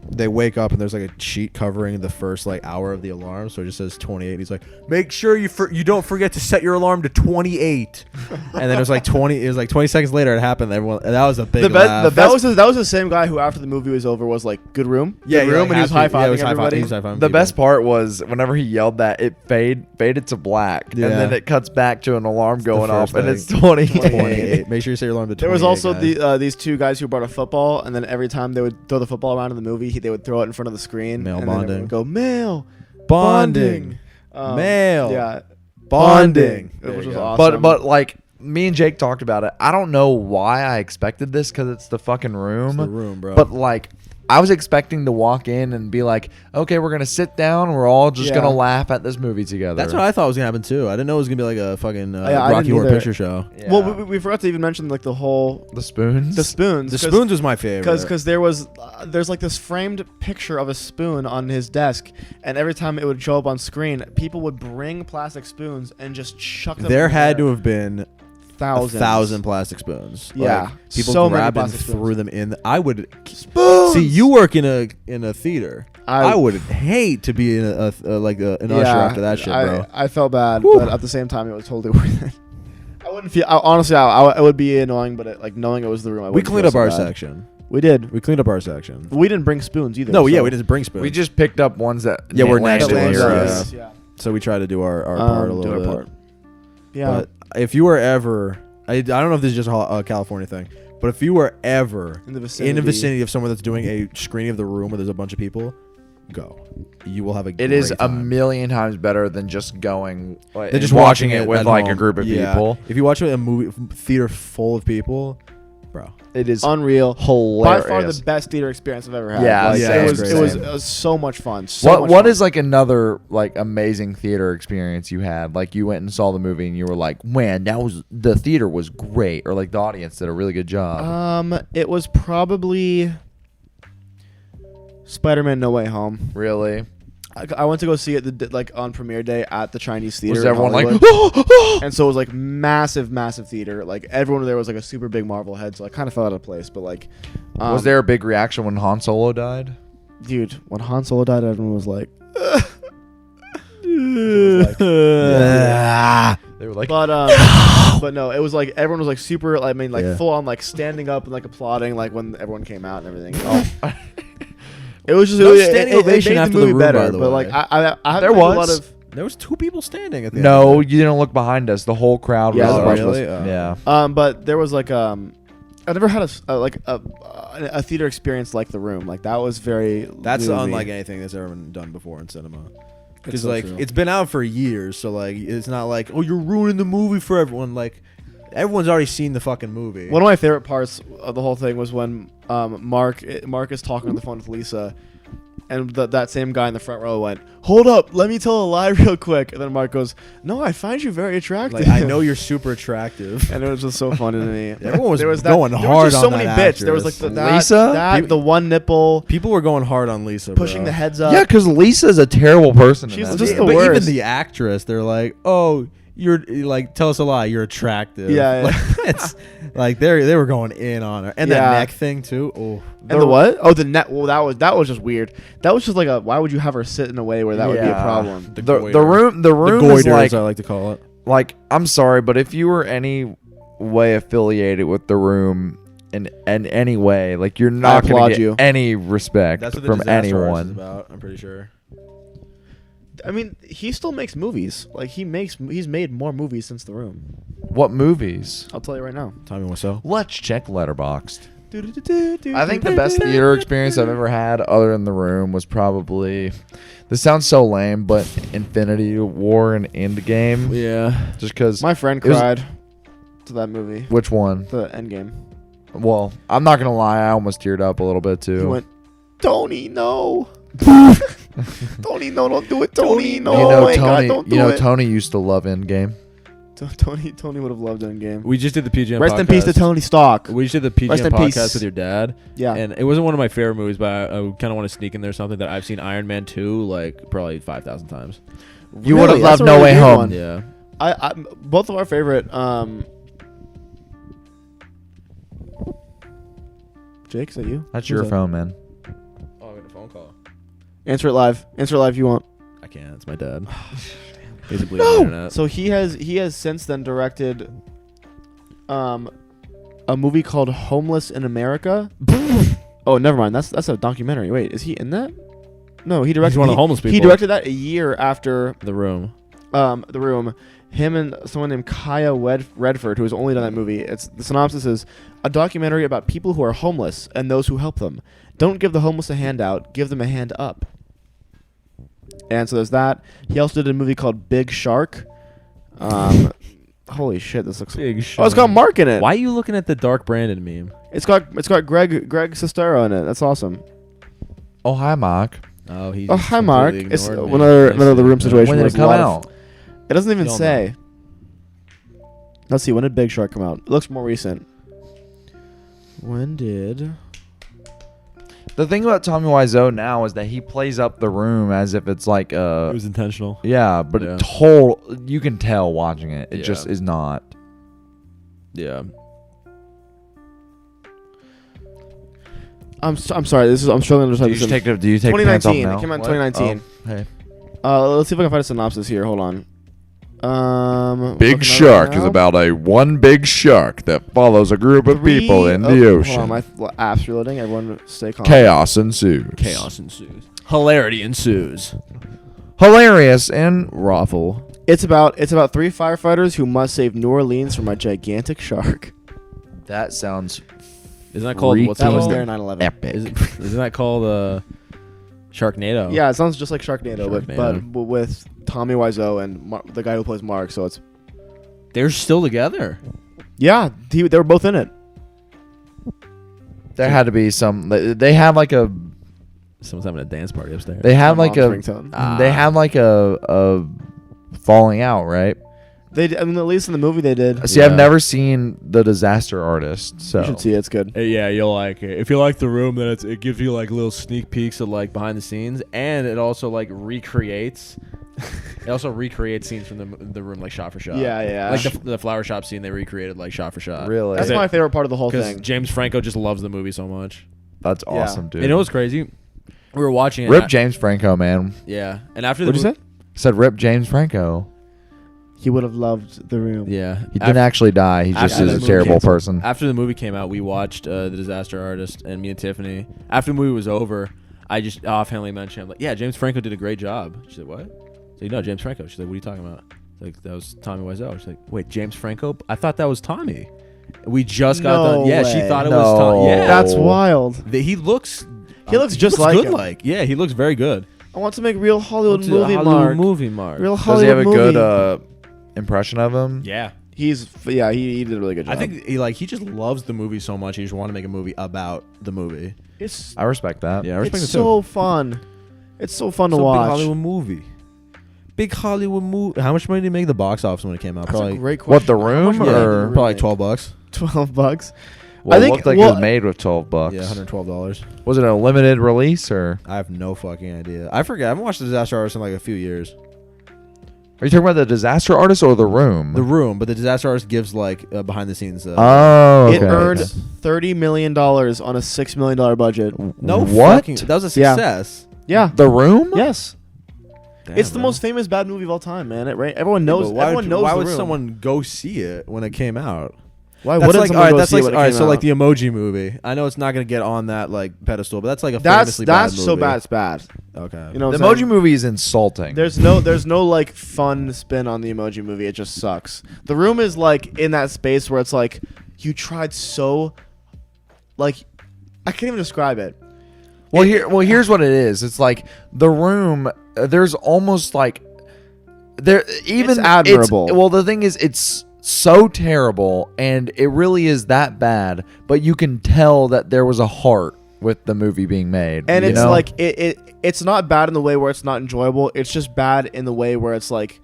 Speaker 4: They wake up and there's like a sheet covering the first like hour of the alarm, so it just says 28. He's like, make sure you don't forget to set your alarm to 28. And then it was like 20 seconds later it happened. Everyone, and that was a big laugh.
Speaker 3: That was the same guy who after the movie was over was like, "Good room,
Speaker 4: Yeah,
Speaker 3: good
Speaker 4: yeah,
Speaker 3: room,"
Speaker 4: like
Speaker 3: and he was
Speaker 4: happy-
Speaker 3: high
Speaker 4: yeah, he
Speaker 3: fiving
Speaker 4: was high-fi-
Speaker 3: everybody.
Speaker 4: he was high-fiving
Speaker 1: The
Speaker 4: people.
Speaker 1: best part was whenever he yelled that, it faded to black,
Speaker 4: Yeah.
Speaker 1: and then it cuts back to an alarm going off,
Speaker 4: first
Speaker 1: and
Speaker 4: thing.
Speaker 1: it's 20.
Speaker 4: 28. Make sure you set your alarm to 28.
Speaker 3: There was also
Speaker 4: guys.
Speaker 3: these two guys who brought a football, and then every time they would throw the football around in the movie, they would throw it in front of the screen.
Speaker 4: Male
Speaker 3: and then everyone
Speaker 4: bonding.
Speaker 3: would go male
Speaker 4: Bonding. Male.
Speaker 3: Yeah,
Speaker 4: Bonding. There
Speaker 3: which
Speaker 4: you
Speaker 3: was
Speaker 4: go.
Speaker 3: awesome.
Speaker 1: But like me and Jake talked about it. I don't know why I expected this because it's the fucking room.
Speaker 4: It's the room, bro.
Speaker 1: But like, I was expecting to walk in and be like, okay, we're gonna sit down. We're all just
Speaker 3: Yeah.
Speaker 1: gonna laugh at this movie together.
Speaker 4: That's what I thought was gonna happen too. I didn't know it was gonna be like a fucking
Speaker 3: Yeah, I
Speaker 4: Rocky
Speaker 3: didn't
Speaker 4: Horror
Speaker 3: either.
Speaker 4: Picture Show.
Speaker 1: Yeah.
Speaker 3: well, we forgot to even mention like the
Speaker 1: spoons.
Speaker 3: spoons.
Speaker 4: The spoons was my favorite.
Speaker 3: Because there's like this framed picture of a spoon on his desk, and every time it would show up on screen, people would bring plastic spoons and just chuck them.
Speaker 4: There
Speaker 3: in the
Speaker 4: had
Speaker 3: air.
Speaker 4: to have been
Speaker 3: thousands.
Speaker 4: 1,000 plastic spoons.
Speaker 3: Yeah.
Speaker 4: Like, people
Speaker 3: So many
Speaker 4: grabbed and
Speaker 3: plastic
Speaker 4: threw
Speaker 3: spoons.
Speaker 4: them in. I would
Speaker 3: Spoons!
Speaker 4: see you work in a theater.
Speaker 3: I-
Speaker 4: I would hate to be in an usher after that shit, bro.
Speaker 3: I felt bad,
Speaker 4: Whew.
Speaker 3: but at the same time, it was totally worth it. I wouldn't feel. Honestly, it would be annoying, but like knowing it was the room, I
Speaker 4: We
Speaker 3: wouldn't
Speaker 4: cleaned
Speaker 3: feel
Speaker 4: up
Speaker 3: so
Speaker 4: our
Speaker 3: bad.
Speaker 4: section.
Speaker 3: We did.
Speaker 4: We cleaned up our section.
Speaker 3: We didn't bring spoons either.
Speaker 4: No, yeah,
Speaker 3: so-
Speaker 4: we didn't bring spoons.
Speaker 1: We just picked up ones that
Speaker 4: Yeah, we're
Speaker 1: landed
Speaker 4: next to
Speaker 1: near
Speaker 4: us,
Speaker 1: us.
Speaker 3: Yeah.
Speaker 4: So we tried to do our part a
Speaker 3: Do
Speaker 4: little
Speaker 3: our
Speaker 4: bit.
Speaker 3: part. Yeah.
Speaker 4: But if you were ever, I don't know if this is just a California thing, but if you were ever
Speaker 3: in the
Speaker 4: in the vicinity of someone that's doing a screening of the room where there's a bunch of people, go. You will have a
Speaker 1: It
Speaker 4: great
Speaker 1: is a
Speaker 4: time.
Speaker 1: million times better than just going.
Speaker 4: They're
Speaker 1: and
Speaker 4: just
Speaker 1: watching it with
Speaker 4: at
Speaker 1: like a
Speaker 4: home.
Speaker 1: group of
Speaker 4: Yeah.
Speaker 1: people.
Speaker 4: If you watch it in a movie theater full of people, bro,
Speaker 1: It is
Speaker 3: unreal. By
Speaker 1: hilarious.
Speaker 3: far the best theater experience I've ever had.
Speaker 1: Yeah,
Speaker 3: Like,
Speaker 4: yeah,
Speaker 3: it
Speaker 4: it's
Speaker 3: was,
Speaker 4: great.
Speaker 3: it was so much fun. So
Speaker 1: What
Speaker 3: much fun.
Speaker 1: is like another like amazing theater experience you had? Like you went and saw the movie and you were like, man, the theater was great, or like the audience did a really good job.
Speaker 3: It was probably Spider-Man: No Way Home.
Speaker 1: Really?
Speaker 3: I went to go see it like on premiere day at the Chinese theater.
Speaker 1: Was
Speaker 3: in
Speaker 1: everyone like,
Speaker 3: Hollywood. And so it was like massive theater. Like everyone there was like a super big Marvel head, so I kind of fell out of place. But like,
Speaker 1: was there a big reaction when Han Solo died?
Speaker 3: dude? When Han Solo died, everyone was like,
Speaker 1: They were like,
Speaker 3: but no, it was like everyone was like super. I mean, like
Speaker 4: Yeah.
Speaker 3: full on like standing up and like applauding like when everyone came out and everything. It was just
Speaker 4: No
Speaker 3: it,
Speaker 4: standing
Speaker 3: it
Speaker 4: ovation
Speaker 3: made
Speaker 4: after
Speaker 3: the
Speaker 4: the
Speaker 3: movie
Speaker 4: room,
Speaker 3: better.
Speaker 4: by the
Speaker 3: But
Speaker 4: way.
Speaker 3: like I
Speaker 1: There
Speaker 3: a lot
Speaker 1: was.
Speaker 3: of.
Speaker 4: there was 2 people standing at the
Speaker 1: no, you didn't look behind us. The whole crowd
Speaker 3: Yeah,
Speaker 1: was
Speaker 3: the
Speaker 1: watching
Speaker 3: bunch
Speaker 1: us.
Speaker 4: of us.
Speaker 1: Yeah.
Speaker 3: But there was like I never had a theater experience like The Room. Like that was very.
Speaker 4: That's
Speaker 3: new to me.
Speaker 4: unlike anything that's ever been done before in cinema. Because
Speaker 3: so
Speaker 4: like
Speaker 3: true.
Speaker 4: it's been out for years, so like it's not like, oh, you're ruining the movie for everyone. Like everyone's already seen the fucking movie.
Speaker 3: One of my favorite parts of the whole thing was when Mark is talking on the phone with Lisa, and that same guy in the front row went, "Hold up, let me tell a lie real quick." And then Mark goes, "No, I find you very attractive."
Speaker 4: Like I know you're super attractive.
Speaker 3: and it was just so funny to me.
Speaker 4: Everyone was
Speaker 3: there was
Speaker 4: going
Speaker 3: there
Speaker 4: hard
Speaker 3: was just
Speaker 4: on
Speaker 3: so many
Speaker 4: that
Speaker 3: bits. There was like
Speaker 4: actress.
Speaker 1: Lisa?
Speaker 3: the one nipple
Speaker 4: People were going hard on Lisa,
Speaker 3: pushing
Speaker 4: bro.
Speaker 3: the heads up.
Speaker 1: Yeah, because Lisa's a terrible person. in
Speaker 3: She's
Speaker 1: that
Speaker 3: just
Speaker 1: movie.
Speaker 3: the
Speaker 4: But even
Speaker 3: worst.
Speaker 4: the actress, they're like, oh, you're like, tell us a lie, you're attractive.
Speaker 3: Yeah,
Speaker 4: Like, it's like they were going in on her, and
Speaker 3: Yeah.
Speaker 4: that neck thing too. Oh,
Speaker 3: And the what? Oh, the net. Well, that was just weird. That was just like a. Why would you have her sit in a way where that would be a
Speaker 1: Yeah.
Speaker 3: problem?
Speaker 1: The
Speaker 4: goiter.
Speaker 1: room
Speaker 4: the
Speaker 1: is
Speaker 4: goiter,
Speaker 1: like
Speaker 4: as I like to call it.
Speaker 1: like I'm sorry, but if you were any way affiliated with the room in any way, like you're not
Speaker 3: applaud
Speaker 1: gonna get
Speaker 3: you.
Speaker 1: any respect
Speaker 4: That's what the
Speaker 1: from
Speaker 4: Disaster Artist is
Speaker 1: anyone.
Speaker 4: about. I'm pretty sure.
Speaker 3: I mean, he still makes movies. Like he's made more movies since The Room.
Speaker 1: What movies?
Speaker 3: I'll tell you right now.
Speaker 4: Tommy Wiseau.
Speaker 1: Let's check Letterboxd. I think the best theater experience I've ever had, other than The Room, was probably. This sounds so lame, but Infinity War and Endgame.
Speaker 5: Yeah.
Speaker 1: Just because.
Speaker 3: My friend
Speaker 1: It was-
Speaker 3: cried to that movie.
Speaker 1: Which one?
Speaker 3: The Endgame.
Speaker 1: Well, I'm not gonna lie, I almost teared up a little bit too.
Speaker 3: He went, Tony, no. Tony, no, don't do it. Tony, no.
Speaker 1: you know,
Speaker 3: oh my
Speaker 1: Tony.
Speaker 3: God, don't do
Speaker 1: You know,
Speaker 3: it.
Speaker 1: Tony used to love Endgame.
Speaker 3: Tony would have loved Endgame.
Speaker 5: We just did the PGM
Speaker 3: Rest
Speaker 5: podcast.
Speaker 3: in peace to Tony Stark.
Speaker 5: We just did the PGM
Speaker 3: Rest in
Speaker 5: podcast
Speaker 3: peace.
Speaker 5: with your dad.
Speaker 3: Yeah.
Speaker 5: And it wasn't one of my favorite movies, but I kind of want to sneak in there something that I've seen Iron Man 2 like probably 5,000 times.
Speaker 1: You would have
Speaker 3: That's
Speaker 1: loved
Speaker 3: a
Speaker 1: No
Speaker 3: really
Speaker 1: Way
Speaker 3: good
Speaker 1: Home.
Speaker 3: one.
Speaker 5: Yeah.
Speaker 3: I both of our favorite. Jake, is that you?
Speaker 1: That's
Speaker 3: Who's
Speaker 1: your
Speaker 3: that?
Speaker 1: phone, man.
Speaker 5: Oh, I got a phone call.
Speaker 3: Answer it live. Answer it live if you want.
Speaker 5: I can't. It's my dad. Basically, on the internet.
Speaker 3: So he has since then directed a movie called Homeless in America. Oh, never mind. That's a documentary. Wait, is he in that? No, he directed.
Speaker 5: He's one of the homeless
Speaker 3: He
Speaker 5: people.
Speaker 3: directed that a year after
Speaker 5: The Room.
Speaker 3: The Room. Him and someone named Kaya Redford, who has only done that movie. It's the synopsis is a documentary about people who are homeless and those who help them. Don't give the homeless a handout. Give them a hand up. And so there's that. He also did a movie called Big Shark. Holy shit, this looks.
Speaker 5: Big
Speaker 3: Oh, it's got Mark in it.
Speaker 5: Why are you looking at the Dark Brandon meme?
Speaker 3: It's got Greg Sestero in it. That's awesome.
Speaker 1: Oh, hi, Mark.
Speaker 5: Oh, he.
Speaker 3: Oh, hi, Mark. It's
Speaker 5: ignored me.
Speaker 3: another The Room situation.
Speaker 1: When
Speaker 3: where
Speaker 1: did it
Speaker 3: there's a
Speaker 1: come
Speaker 3: lot of-
Speaker 1: out?
Speaker 3: It doesn't even
Speaker 5: You'll
Speaker 3: say. Let's see. When did Big Shark come out? It looks more recent. When did?
Speaker 1: The thing about Tommy Wiseau now is that he plays up The Room as if it's like
Speaker 5: It was intentional.
Speaker 1: yeah, but
Speaker 5: Yeah.
Speaker 1: you can tell watching it. It
Speaker 5: Yeah.
Speaker 1: just is not.
Speaker 5: Yeah.
Speaker 3: I'm sorry. I'm struggling to
Speaker 1: Do you
Speaker 3: understand.
Speaker 1: take the pants off
Speaker 3: 2019.
Speaker 1: now?
Speaker 3: It came out in
Speaker 1: What?
Speaker 3: 2019.
Speaker 1: Oh, hey.
Speaker 3: Let's see if I can find a synopsis here. Hold on.
Speaker 1: Big
Speaker 3: looking at it
Speaker 1: Shark
Speaker 3: right
Speaker 1: is
Speaker 3: now.
Speaker 1: about a one big shark that follows a group of people in the
Speaker 3: Hold
Speaker 1: ocean.
Speaker 3: on, my app's reloading. Everyone, stay calm.
Speaker 1: Chaos ensues.
Speaker 5: Chaos ensues. Hilarity ensues.
Speaker 1: Hilarious and
Speaker 5: Raffle.
Speaker 3: It's about three firefighters who must save New Orleans from a gigantic shark.
Speaker 1: that sounds
Speaker 5: Isn't that called what's it
Speaker 3: That was
Speaker 5: called?
Speaker 3: their 9/11.
Speaker 1: epic.
Speaker 5: Isn't that called Sharknado?
Speaker 3: Yeah, it sounds just like Sharknado,
Speaker 5: Sharknado.
Speaker 3: but with Tommy Wiseau and the guy who plays Mark. So it's
Speaker 5: They're still together.
Speaker 3: yeah, they were both in it.
Speaker 1: There had to be some. They had like a.
Speaker 5: Someone's having a dance party upstairs.
Speaker 1: They had
Speaker 3: My
Speaker 1: like a.
Speaker 3: mom's ringtone.
Speaker 1: They had like a falling out, right?
Speaker 3: I mean, at least in the movie they did.
Speaker 1: See, I've never seen The Disaster Artist, so
Speaker 3: You should see it. It's good.
Speaker 5: Yeah, you'll like it. If you like The Room, then it gives you like little sneak peeks of like behind the scenes, and it also like recreates. It also recreates scenes from the Room like shot for shot.
Speaker 3: Yeah.
Speaker 5: Like the flower shop scene they recreated like shot for shot.
Speaker 1: Really?
Speaker 3: That's my favorite part of the whole
Speaker 5: Because
Speaker 3: thing.
Speaker 5: James Franco just loves the movie so much.
Speaker 1: that's
Speaker 3: Yeah.
Speaker 1: awesome, dude.
Speaker 5: You know what's crazy? We were watching it.
Speaker 1: Rip James Franco, man.
Speaker 5: Yeah, and after
Speaker 3: What'd
Speaker 5: the
Speaker 3: you say?
Speaker 1: Said Rip James Franco.
Speaker 3: He would have loved The Room.
Speaker 5: Yeah,
Speaker 1: He didn't actually die. He just
Speaker 5: after
Speaker 1: is
Speaker 5: the
Speaker 1: a
Speaker 5: movie
Speaker 1: terrible
Speaker 5: came-
Speaker 1: person.
Speaker 5: After the movie came out, we watched The Disaster Artist, and me and Tiffany. After the movie was over, I just offhandedly mentioned, I'm like, "Yeah, James Franco did a great job." She said, "What?" I said, "No, James Franco." She's like, "What are you talking about?" Like, that was Tommy Wiseau. She's like, "Wait, James Franco? I thought that was Tommy."
Speaker 4: We just got
Speaker 3: No
Speaker 4: done. Yeah, she
Speaker 3: way.
Speaker 4: thought it
Speaker 1: No.
Speaker 4: was Tom. Yeah,
Speaker 3: That's wild.
Speaker 4: He looks.
Speaker 3: He looks just like
Speaker 4: good.
Speaker 3: him.
Speaker 4: Like he looks very good.
Speaker 3: I want to make real Hollywood
Speaker 4: What's a
Speaker 3: movie,
Speaker 4: Hollywood
Speaker 3: Mark.
Speaker 4: movie, Mark.
Speaker 3: Real
Speaker 1: Does he
Speaker 3: Hollywood
Speaker 1: have a
Speaker 3: movie.
Speaker 1: good impression of him?
Speaker 4: Yeah.
Speaker 3: He did a really good job.
Speaker 4: I think he just loves the movie so much. He just want to make a movie about the movie.
Speaker 3: it's
Speaker 1: I respect that.
Speaker 4: Yeah, I respect
Speaker 3: it's
Speaker 4: it too.
Speaker 3: so fun. It's so fun to
Speaker 4: So
Speaker 3: watch.
Speaker 4: Big Hollywood movie. Big Hollywood movie. How much money did it make at the box office when it came out?
Speaker 3: That's
Speaker 4: Probably
Speaker 3: a great
Speaker 1: What,
Speaker 3: question.
Speaker 1: The
Speaker 3: How much
Speaker 1: Room,
Speaker 3: did The
Speaker 1: or-
Speaker 3: Room
Speaker 4: probably
Speaker 3: make?
Speaker 4: $12.
Speaker 3: $12.
Speaker 1: Well,
Speaker 3: I think-
Speaker 1: it looked like
Speaker 3: well-
Speaker 1: it was made with $12.
Speaker 4: Yeah, $112.
Speaker 1: Was it a limited release or?
Speaker 4: I have no fucking idea. I forget. I haven't watched The Disaster Artist in like a few years.
Speaker 1: Are you talking about the Disaster Artist or The Room?
Speaker 4: The Room, but The Disaster Artist gives like behind the scenes.
Speaker 1: Oh, okay.
Speaker 3: It earned $30 million on a $6 million budget.
Speaker 4: no
Speaker 1: what?
Speaker 4: fucking. That was a
Speaker 3: Yeah.
Speaker 4: success.
Speaker 3: Yeah.
Speaker 1: The Room?
Speaker 3: Yes.
Speaker 4: Damn,
Speaker 3: It's the
Speaker 4: bro.
Speaker 3: most famous bad movie of all time, man. Right? Everyone knows.
Speaker 4: But
Speaker 3: Everyone knows.
Speaker 4: Why
Speaker 3: The
Speaker 4: would
Speaker 3: Room.
Speaker 4: someone go see it when it came out?
Speaker 3: Why
Speaker 4: That's
Speaker 3: wouldn't
Speaker 4: like
Speaker 3: someone
Speaker 4: all right.
Speaker 3: go
Speaker 4: That's
Speaker 3: see
Speaker 4: like
Speaker 3: it when
Speaker 4: all
Speaker 3: it
Speaker 4: right.
Speaker 3: came
Speaker 4: So like
Speaker 3: out?
Speaker 4: the Emoji Movie. I know it's not gonna get on that like pedestal, but that's like a
Speaker 3: That's
Speaker 4: famously bad movie.
Speaker 3: so bad. It's bad.
Speaker 4: Okay.
Speaker 3: You know.
Speaker 1: The
Speaker 3: what I'm
Speaker 1: Emoji
Speaker 3: saying?
Speaker 1: Movie is insulting.
Speaker 3: There's no like fun spin on the Emoji Movie. It just sucks. The Room is like in that space where it's like you tried so, like, I can't even describe it.
Speaker 1: Here's what it is. It's like The Room. There's almost like there even
Speaker 3: It's admirable.
Speaker 1: Well, the thing is, it's so terrible, and it really is that bad. But you can tell that there was a heart with the movie being made,
Speaker 3: And
Speaker 1: you
Speaker 3: it's
Speaker 1: know?
Speaker 3: like it's not bad in the way where it's not enjoyable. It's just bad in the way where it's like,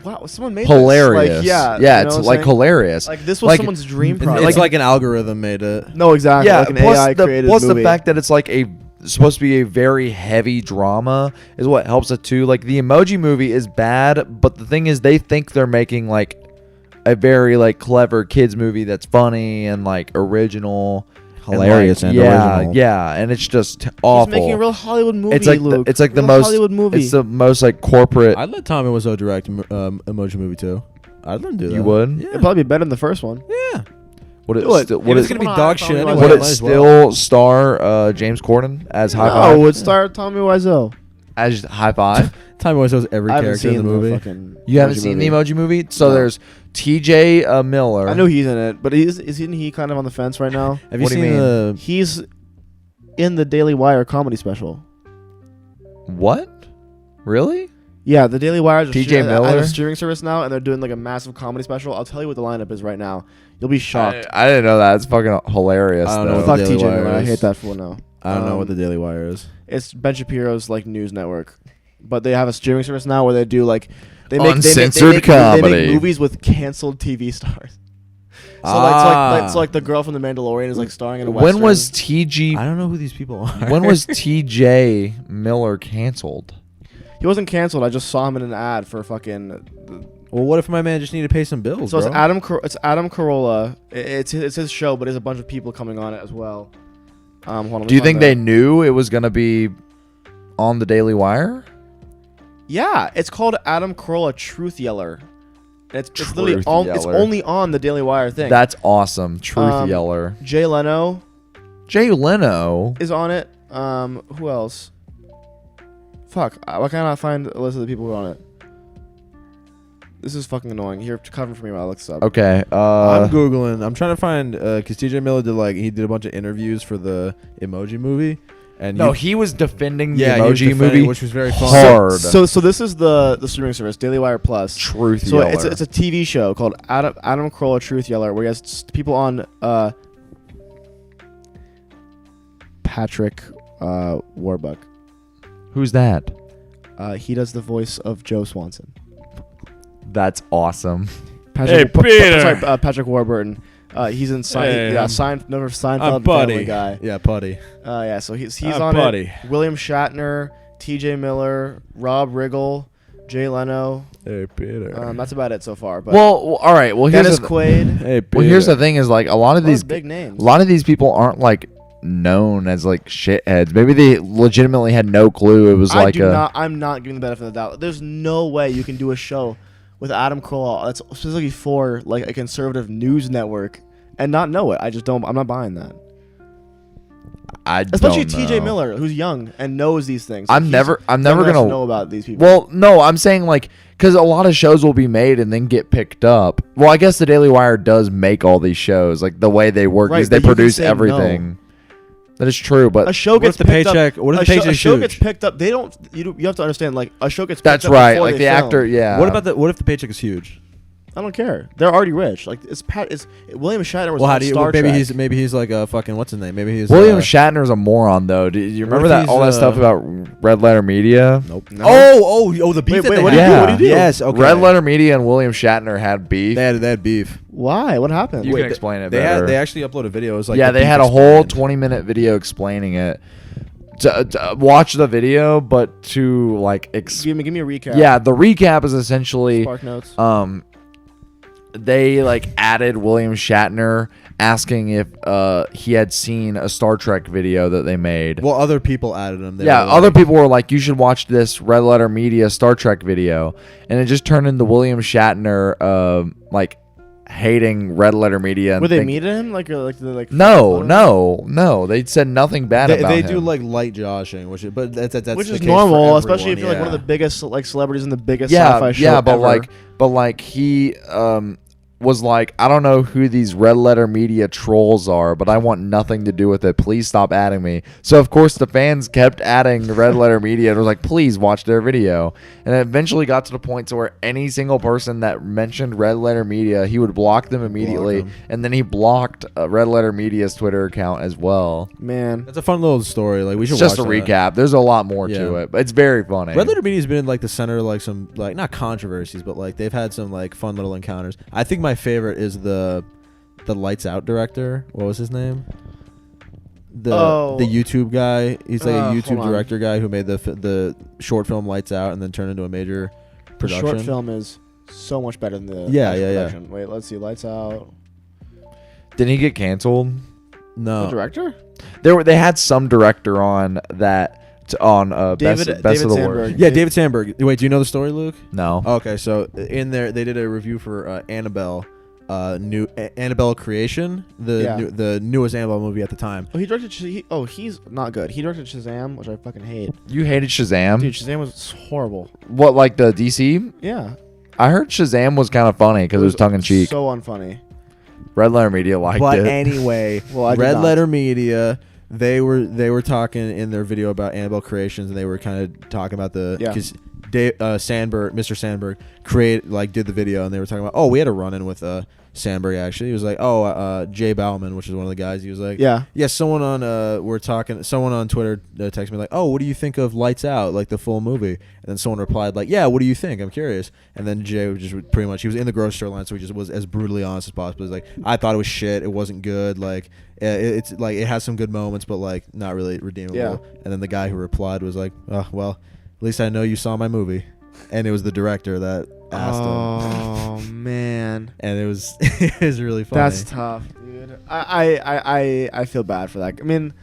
Speaker 3: wow, someone made
Speaker 1: hilarious.
Speaker 3: This. Like, yeah,
Speaker 1: yeah,
Speaker 3: you know
Speaker 1: it's
Speaker 3: what I'm
Speaker 1: like
Speaker 3: saying?
Speaker 1: hilarious.
Speaker 3: Like this was
Speaker 1: Like,
Speaker 3: someone's dream
Speaker 1: it's
Speaker 3: project.
Speaker 4: It's like an algorithm made it.
Speaker 3: no, exactly.
Speaker 1: Yeah,
Speaker 3: like an
Speaker 1: plus
Speaker 3: AI created
Speaker 1: plus
Speaker 3: movie.
Speaker 1: the fact that it's like supposed to be a very heavy drama is what helps it too. Like the Emoji Movie is bad, but the thing is they think they're making like a very like clever kids movie that's funny and like original,
Speaker 4: Hilarious and
Speaker 1: yeah,
Speaker 4: original.
Speaker 1: yeah, and it's just
Speaker 3: He's
Speaker 1: awful.
Speaker 3: making a real Hollywood movie.
Speaker 1: it's like
Speaker 3: Luke.
Speaker 1: it's like the
Speaker 3: Real
Speaker 1: most
Speaker 3: Hollywood movie.
Speaker 1: It's the most like corporate.
Speaker 4: I'd let Tommy Wiseau direct Emoji Movie too. I'd let him do that.
Speaker 1: You would?
Speaker 4: Yeah.
Speaker 3: It'd probably be better than the first one.
Speaker 4: Yeah.
Speaker 1: Would it
Speaker 3: Do it.
Speaker 1: still,
Speaker 4: If
Speaker 1: would
Speaker 4: it's
Speaker 1: it,
Speaker 4: gonna be
Speaker 3: Come on,
Speaker 4: dog
Speaker 3: Tommy
Speaker 4: shit anyway,
Speaker 3: Wiseau.
Speaker 1: would
Speaker 4: might
Speaker 1: it
Speaker 4: as well.
Speaker 1: still star James Corden as High
Speaker 3: No,
Speaker 1: Five?
Speaker 3: it would star Tommy Wiseau.
Speaker 1: As High Five?
Speaker 4: Tommy Wiseau's every
Speaker 3: I haven't
Speaker 4: character in
Speaker 3: seen
Speaker 4: the movie.
Speaker 3: fucking
Speaker 1: You haven't
Speaker 3: Emoji
Speaker 1: seen
Speaker 3: Movie.
Speaker 1: the Emoji Movie? So
Speaker 3: No.
Speaker 1: there's T.J. Miller.
Speaker 3: I know he's in it, but isn't he kind of on the fence right now?
Speaker 4: Have you
Speaker 1: What do you
Speaker 4: seen
Speaker 1: mean?
Speaker 4: the?
Speaker 3: He's in the Daily Wire comedy special.
Speaker 1: What? Really?
Speaker 3: Yeah, the Daily Wire is
Speaker 1: TJ
Speaker 3: I have
Speaker 1: Miller?
Speaker 3: a streaming service now, and they're doing like a massive comedy special. I'll tell you what the lineup is right now. You'll be shocked.
Speaker 1: I didn't know that. It's fucking hilarious.
Speaker 4: I don't know
Speaker 1: though.
Speaker 4: what
Speaker 3: Fuck
Speaker 4: Daily
Speaker 3: TJ
Speaker 4: Wire
Speaker 3: Miller. I
Speaker 4: is.
Speaker 3: hate that fool now.
Speaker 4: I don't know what
Speaker 3: Um,
Speaker 4: the Daily Wire is.
Speaker 3: It's Ben Shapiro's like news network, but they have a streaming service now where they do like
Speaker 1: Uncensored
Speaker 3: they
Speaker 1: comedy.
Speaker 3: make movies with canceled TV stars. So like the girl from The Mandalorian is like starring in a
Speaker 1: When
Speaker 3: Western.
Speaker 1: was T.G.
Speaker 4: I don't know who these people are.
Speaker 1: When was T.J. Miller canceled?
Speaker 3: He wasn't canceled. I just saw him in an ad for fucking.
Speaker 4: Well, what if my man just needed to pay some bills,
Speaker 3: So
Speaker 4: bro?
Speaker 3: it's Adam Carolla. It's his show, but there's a bunch of people coming on it as well. Hold on, let me
Speaker 1: Do you
Speaker 3: find
Speaker 1: think
Speaker 3: the-
Speaker 1: they knew it was gonna be on the Daily Wire?
Speaker 3: Yeah, it's called Adam Carolla Truth Yeller. And it's literally
Speaker 1: Truth
Speaker 3: on. It's
Speaker 1: Yeller.
Speaker 3: only on the Daily Wire thing.
Speaker 1: That's awesome. Truth
Speaker 3: Um,
Speaker 1: Yeller.
Speaker 3: Jay Leno
Speaker 1: Jay Leno.
Speaker 3: is on it. Who else? Fuck. Why can't I find a list of the people who are on it? This is fucking annoying. Here, cover for me while I look this up.
Speaker 1: Okay.
Speaker 4: I'm googling. I'm trying to find because TJ Miller did a bunch of interviews for the Emoji Movie, and
Speaker 1: no, he was defending the
Speaker 4: he was
Speaker 1: Emoji
Speaker 4: defending,
Speaker 1: Movie,
Speaker 4: which was very fun.
Speaker 1: hard.
Speaker 3: So this is the streaming service, Daily Wire Plus.
Speaker 1: Truth
Speaker 3: So
Speaker 1: Yeller.
Speaker 3: it's a TV show called Adam Carolla Truth Yeller, where he has people on Patrick Warbuck.
Speaker 1: Who's that?
Speaker 3: He does the voice of Joe Swanson.
Speaker 1: That's awesome.
Speaker 3: Patrick,
Speaker 5: Hey, Peter.
Speaker 3: sorry, Patrick Warburton. He's in
Speaker 5: Hey,
Speaker 3: Seinfeld
Speaker 5: I'm
Speaker 3: and
Speaker 5: Buddy.
Speaker 3: Family Guy.
Speaker 4: Yeah, putty.
Speaker 3: Yeah, so he's
Speaker 5: I'm
Speaker 3: on
Speaker 5: Buddy.
Speaker 3: it. William Shatner, T.J. Miller, Rob Riggle, Jay Leno.
Speaker 4: Hey, Peter.
Speaker 3: That's about it so far. But
Speaker 1: Well, all right. Well,
Speaker 3: Dennis
Speaker 1: here's the,
Speaker 3: Quaid.
Speaker 4: Hey, Peter.
Speaker 1: well, here's the thing: is like a lot of
Speaker 3: These
Speaker 1: these
Speaker 3: big names.
Speaker 1: A lot of these people aren't like known as like shitheads. Maybe they legitimately had no clue it was like
Speaker 3: I'm not giving the benefit of the doubt. There's no way you can do a show with Adam Carolla that's specifically for like a conservative news network and not know it. I just don't. I'm not buying that.
Speaker 1: I
Speaker 3: Especially
Speaker 1: don't
Speaker 3: T.J.
Speaker 1: know.
Speaker 3: Miller, who's young and knows these things.
Speaker 1: I'm never gonna
Speaker 3: know about these people.
Speaker 1: Well, no, I'm saying like because a lot of shows will be made and then get picked up. Well, I guess the Daily Wire does make all these shows. Like the way they work
Speaker 3: Right,
Speaker 1: is they
Speaker 3: but you can
Speaker 1: produce
Speaker 3: say
Speaker 1: everything. That is true, but
Speaker 3: a show
Speaker 4: What
Speaker 3: gets
Speaker 4: if the
Speaker 3: picked
Speaker 4: paycheck?
Speaker 3: up.
Speaker 4: What if the
Speaker 3: a
Speaker 4: paycheck's
Speaker 3: show
Speaker 4: huge?
Speaker 3: gets picked up. They don't. You have to understand. Like a show gets. Picked
Speaker 1: that's
Speaker 3: up
Speaker 1: right.
Speaker 3: before
Speaker 1: Like
Speaker 3: they
Speaker 1: the
Speaker 3: film.
Speaker 1: actor, yeah.
Speaker 4: What if the paycheck is huge?
Speaker 3: I don't care. They're already rich. Like it's William Shatner was
Speaker 4: Well, how
Speaker 3: on
Speaker 4: do you?
Speaker 3: Star
Speaker 4: Maybe
Speaker 3: Trek.
Speaker 4: he's like a fucking what's his name? Maybe he's
Speaker 1: William Shatner's a moron, though. Do you remember
Speaker 4: if
Speaker 1: that
Speaker 4: he's,
Speaker 1: all that stuff about Red Letter Media?
Speaker 4: Nope.
Speaker 3: No.
Speaker 4: Oh, the beef
Speaker 3: Wait,
Speaker 4: that
Speaker 3: wait,
Speaker 4: they
Speaker 3: what
Speaker 4: had.
Speaker 3: did he do?
Speaker 1: Yeah.
Speaker 3: What did he do?
Speaker 4: Yes. Okay.
Speaker 1: Red Letter Media and William Shatner had beef.
Speaker 4: They had beef.
Speaker 3: Why? What happened?
Speaker 1: You
Speaker 4: Wait,
Speaker 1: can explain it
Speaker 4: They
Speaker 1: better.
Speaker 4: they actually uploaded videos. Like
Speaker 1: yeah,
Speaker 4: the
Speaker 1: they
Speaker 4: beef
Speaker 1: had a whole
Speaker 4: explained.
Speaker 1: 20-minute video explaining it. To watch the video, but to like
Speaker 3: give me a recap.
Speaker 1: yeah, the recap is essentially
Speaker 3: Spark notes.
Speaker 1: they like added William Shatner asking if he had seen a Star Trek video that they made.
Speaker 4: Well, other people added them. They
Speaker 1: Yeah,
Speaker 4: were
Speaker 1: other
Speaker 4: like-
Speaker 1: people were like, you should watch this Red Letter Media Star Trek video. And it just turned into William Shatner like hating Red Letter Media. And
Speaker 3: Were they meet him? Like
Speaker 1: No. They said nothing bad
Speaker 4: They,
Speaker 1: about
Speaker 4: they
Speaker 1: him.
Speaker 4: do like light joshing, which that's
Speaker 3: which
Speaker 4: the
Speaker 3: is
Speaker 4: case
Speaker 3: normal,
Speaker 4: for
Speaker 3: especially if you're like
Speaker 1: yeah.
Speaker 3: one of the biggest like celebrities in the biggest
Speaker 1: yeah,
Speaker 3: sci-fi show
Speaker 1: yeah, but
Speaker 3: ever.
Speaker 1: like he was like, I don't know who these Red Letter Media trolls are, but I want nothing to do with it. Please stop adding me. So of course the fans kept adding Red Letter Media and was like, please watch their video. And it eventually got to the point to where any single person that mentioned Red Letter Media, he would block them immediately.
Speaker 4: them.
Speaker 1: And then he blocked Red Letter Media's Twitter account as well.
Speaker 3: Man,
Speaker 4: That's a fun little story. Like we should
Speaker 1: It's just a
Speaker 4: watch that.
Speaker 1: recap. There's a lot more to
Speaker 4: Yeah.
Speaker 1: it, but it's very funny.
Speaker 4: Red Letter Media's been in like the center of like some like not controversies, but like they've had some like fun little encounters. I think my favorite is the Lights Out director. What was his name? The YouTube guy. He's like a
Speaker 3: hold
Speaker 4: YouTube
Speaker 3: on.
Speaker 4: director guy who made the short film Lights Out and then turned into a major
Speaker 3: the
Speaker 4: production.
Speaker 3: short film is so much better than the
Speaker 4: Yeah,
Speaker 3: actual
Speaker 4: yeah, yeah.
Speaker 3: production. Wait, let's see. Lights Out.
Speaker 1: Didn't he get canceled?
Speaker 3: The
Speaker 4: No.
Speaker 3: director?
Speaker 1: They had some director on that on best
Speaker 3: David
Speaker 1: of the
Speaker 3: Sandberg.
Speaker 1: worst.
Speaker 4: Yeah, David Sandberg. Wait, do you know the story, Luke?
Speaker 1: No.
Speaker 4: Okay, so in there they did a review for Annabelle, Annabelle Creation, the newest Annabelle movie at the time.
Speaker 3: Oh, he directed. He's not good. He directed Shazam, which I fucking hate.
Speaker 1: You hated Shazam?
Speaker 3: Dude, Shazam was horrible.
Speaker 1: What, like the DC?
Speaker 3: Yeah,
Speaker 1: I heard Shazam was kind of funny because it was tongue in cheek.
Speaker 3: So unfunny.
Speaker 1: Red Letter Media liked
Speaker 4: But
Speaker 1: it.
Speaker 4: anyway,
Speaker 3: Well, I did
Speaker 4: Red
Speaker 3: not.
Speaker 4: Letter Media, they were talking in their video about Annabelle Creations, and they were kind of talking about because Mr. Sandberg did the video, and they were talking about we had a run in with Sandberg actually. He was like Jay Bauman, which is one of the guys. He was like someone on Twitter texted me like, what do you think of Lights Out, like the full movie? And then someone replied like, what do you think? I'm curious. And then Jay was just pretty much, he was in the grocery store line, so he just was as brutally honest as possible. He's like, I thought it was shit. It wasn't good. Like it's like it has some good moments, but like not really redeemable.
Speaker 3: Yeah.
Speaker 4: And then the guy who replied was like, well, at least I know you saw my movie. And it was the director that asked him.
Speaker 3: Oh man,
Speaker 4: And it was it was really funny.
Speaker 3: that's tough, dude. I feel bad for that. I mean,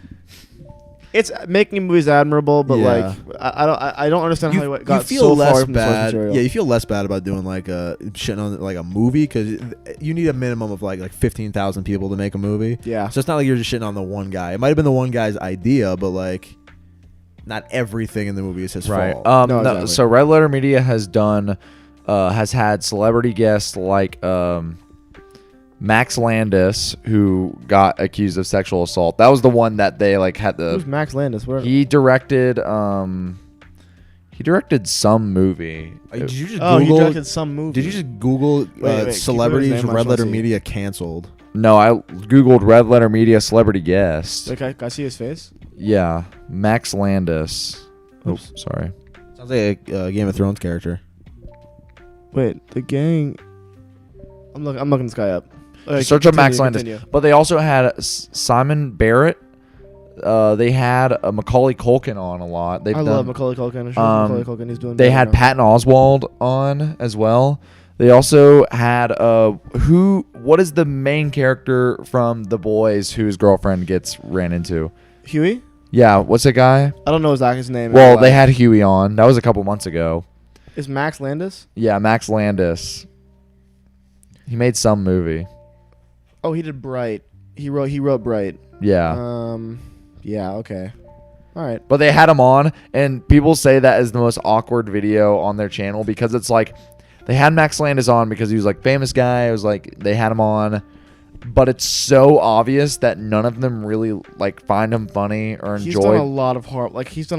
Speaker 3: it's making movies admirable, but
Speaker 4: Yeah.
Speaker 3: like I don't understand how it got
Speaker 4: feel
Speaker 3: so
Speaker 4: less
Speaker 3: far from the source
Speaker 4: bad.
Speaker 3: material.
Speaker 4: Yeah, you feel less bad about doing like shitting on like a movie because you need a minimum of like 15,000 people to make a movie.
Speaker 3: Yeah.
Speaker 4: So it's not like you're just shitting on the one guy. It might have been the one guy's idea, but like not everything in the movie is his
Speaker 1: Right.
Speaker 4: fault.
Speaker 3: No, exactly.
Speaker 1: So Red Letter Media has had celebrity guests like Max Landis, who got accused of sexual assault. That was the one that they like had
Speaker 3: Who's Max Landis? Where?
Speaker 1: he directed some movie.
Speaker 4: Did you just
Speaker 3: Oh, he
Speaker 4: Google?
Speaker 3: directed some movie.
Speaker 4: Did you just Google
Speaker 3: wait, keep his
Speaker 4: celebrities
Speaker 3: name, I
Speaker 4: Red
Speaker 3: just
Speaker 4: Letter
Speaker 3: wanna see.
Speaker 4: Media canceled?
Speaker 1: No, I googled Red Letter Media celebrity guest.
Speaker 3: Like, can I see his face?
Speaker 1: Yeah, Max Landis.
Speaker 3: Oops.
Speaker 1: Oops, sorry.
Speaker 4: Sounds like a Game of Thrones character.
Speaker 3: Wait, the gang. I'm looking this guy up. Okay,
Speaker 1: Search up Max
Speaker 3: continue,
Speaker 1: Landis.
Speaker 3: continue.
Speaker 1: But they also had Simon Barrett. They had Macaulay Culkin on a lot.
Speaker 3: I love Macaulay Culkin. Macaulay Culkin. He's doing.
Speaker 1: They
Speaker 3: better
Speaker 1: had
Speaker 3: now.
Speaker 1: Patton Oswalt on as well. They also had what is the main character from The Boys whose girlfriend gets ran into?
Speaker 3: Huey.
Speaker 1: Yeah, what's that guy?
Speaker 3: I don't know his actor's name.
Speaker 1: Well, they had Huey on. That was a couple months ago.
Speaker 3: Is Max Landis?
Speaker 1: Yeah, Max Landis. He made some movie.
Speaker 3: Oh, he did Bright. He wrote Bright.
Speaker 1: Yeah.
Speaker 3: Yeah. Okay. All right.
Speaker 1: But they had him on, and people say that is the most awkward video on their channel because it's like they had Max Landis on because he was like famous guy. It was like they had him on, but it's so obvious that none of them really like find him funny or enjoy.
Speaker 3: He's done a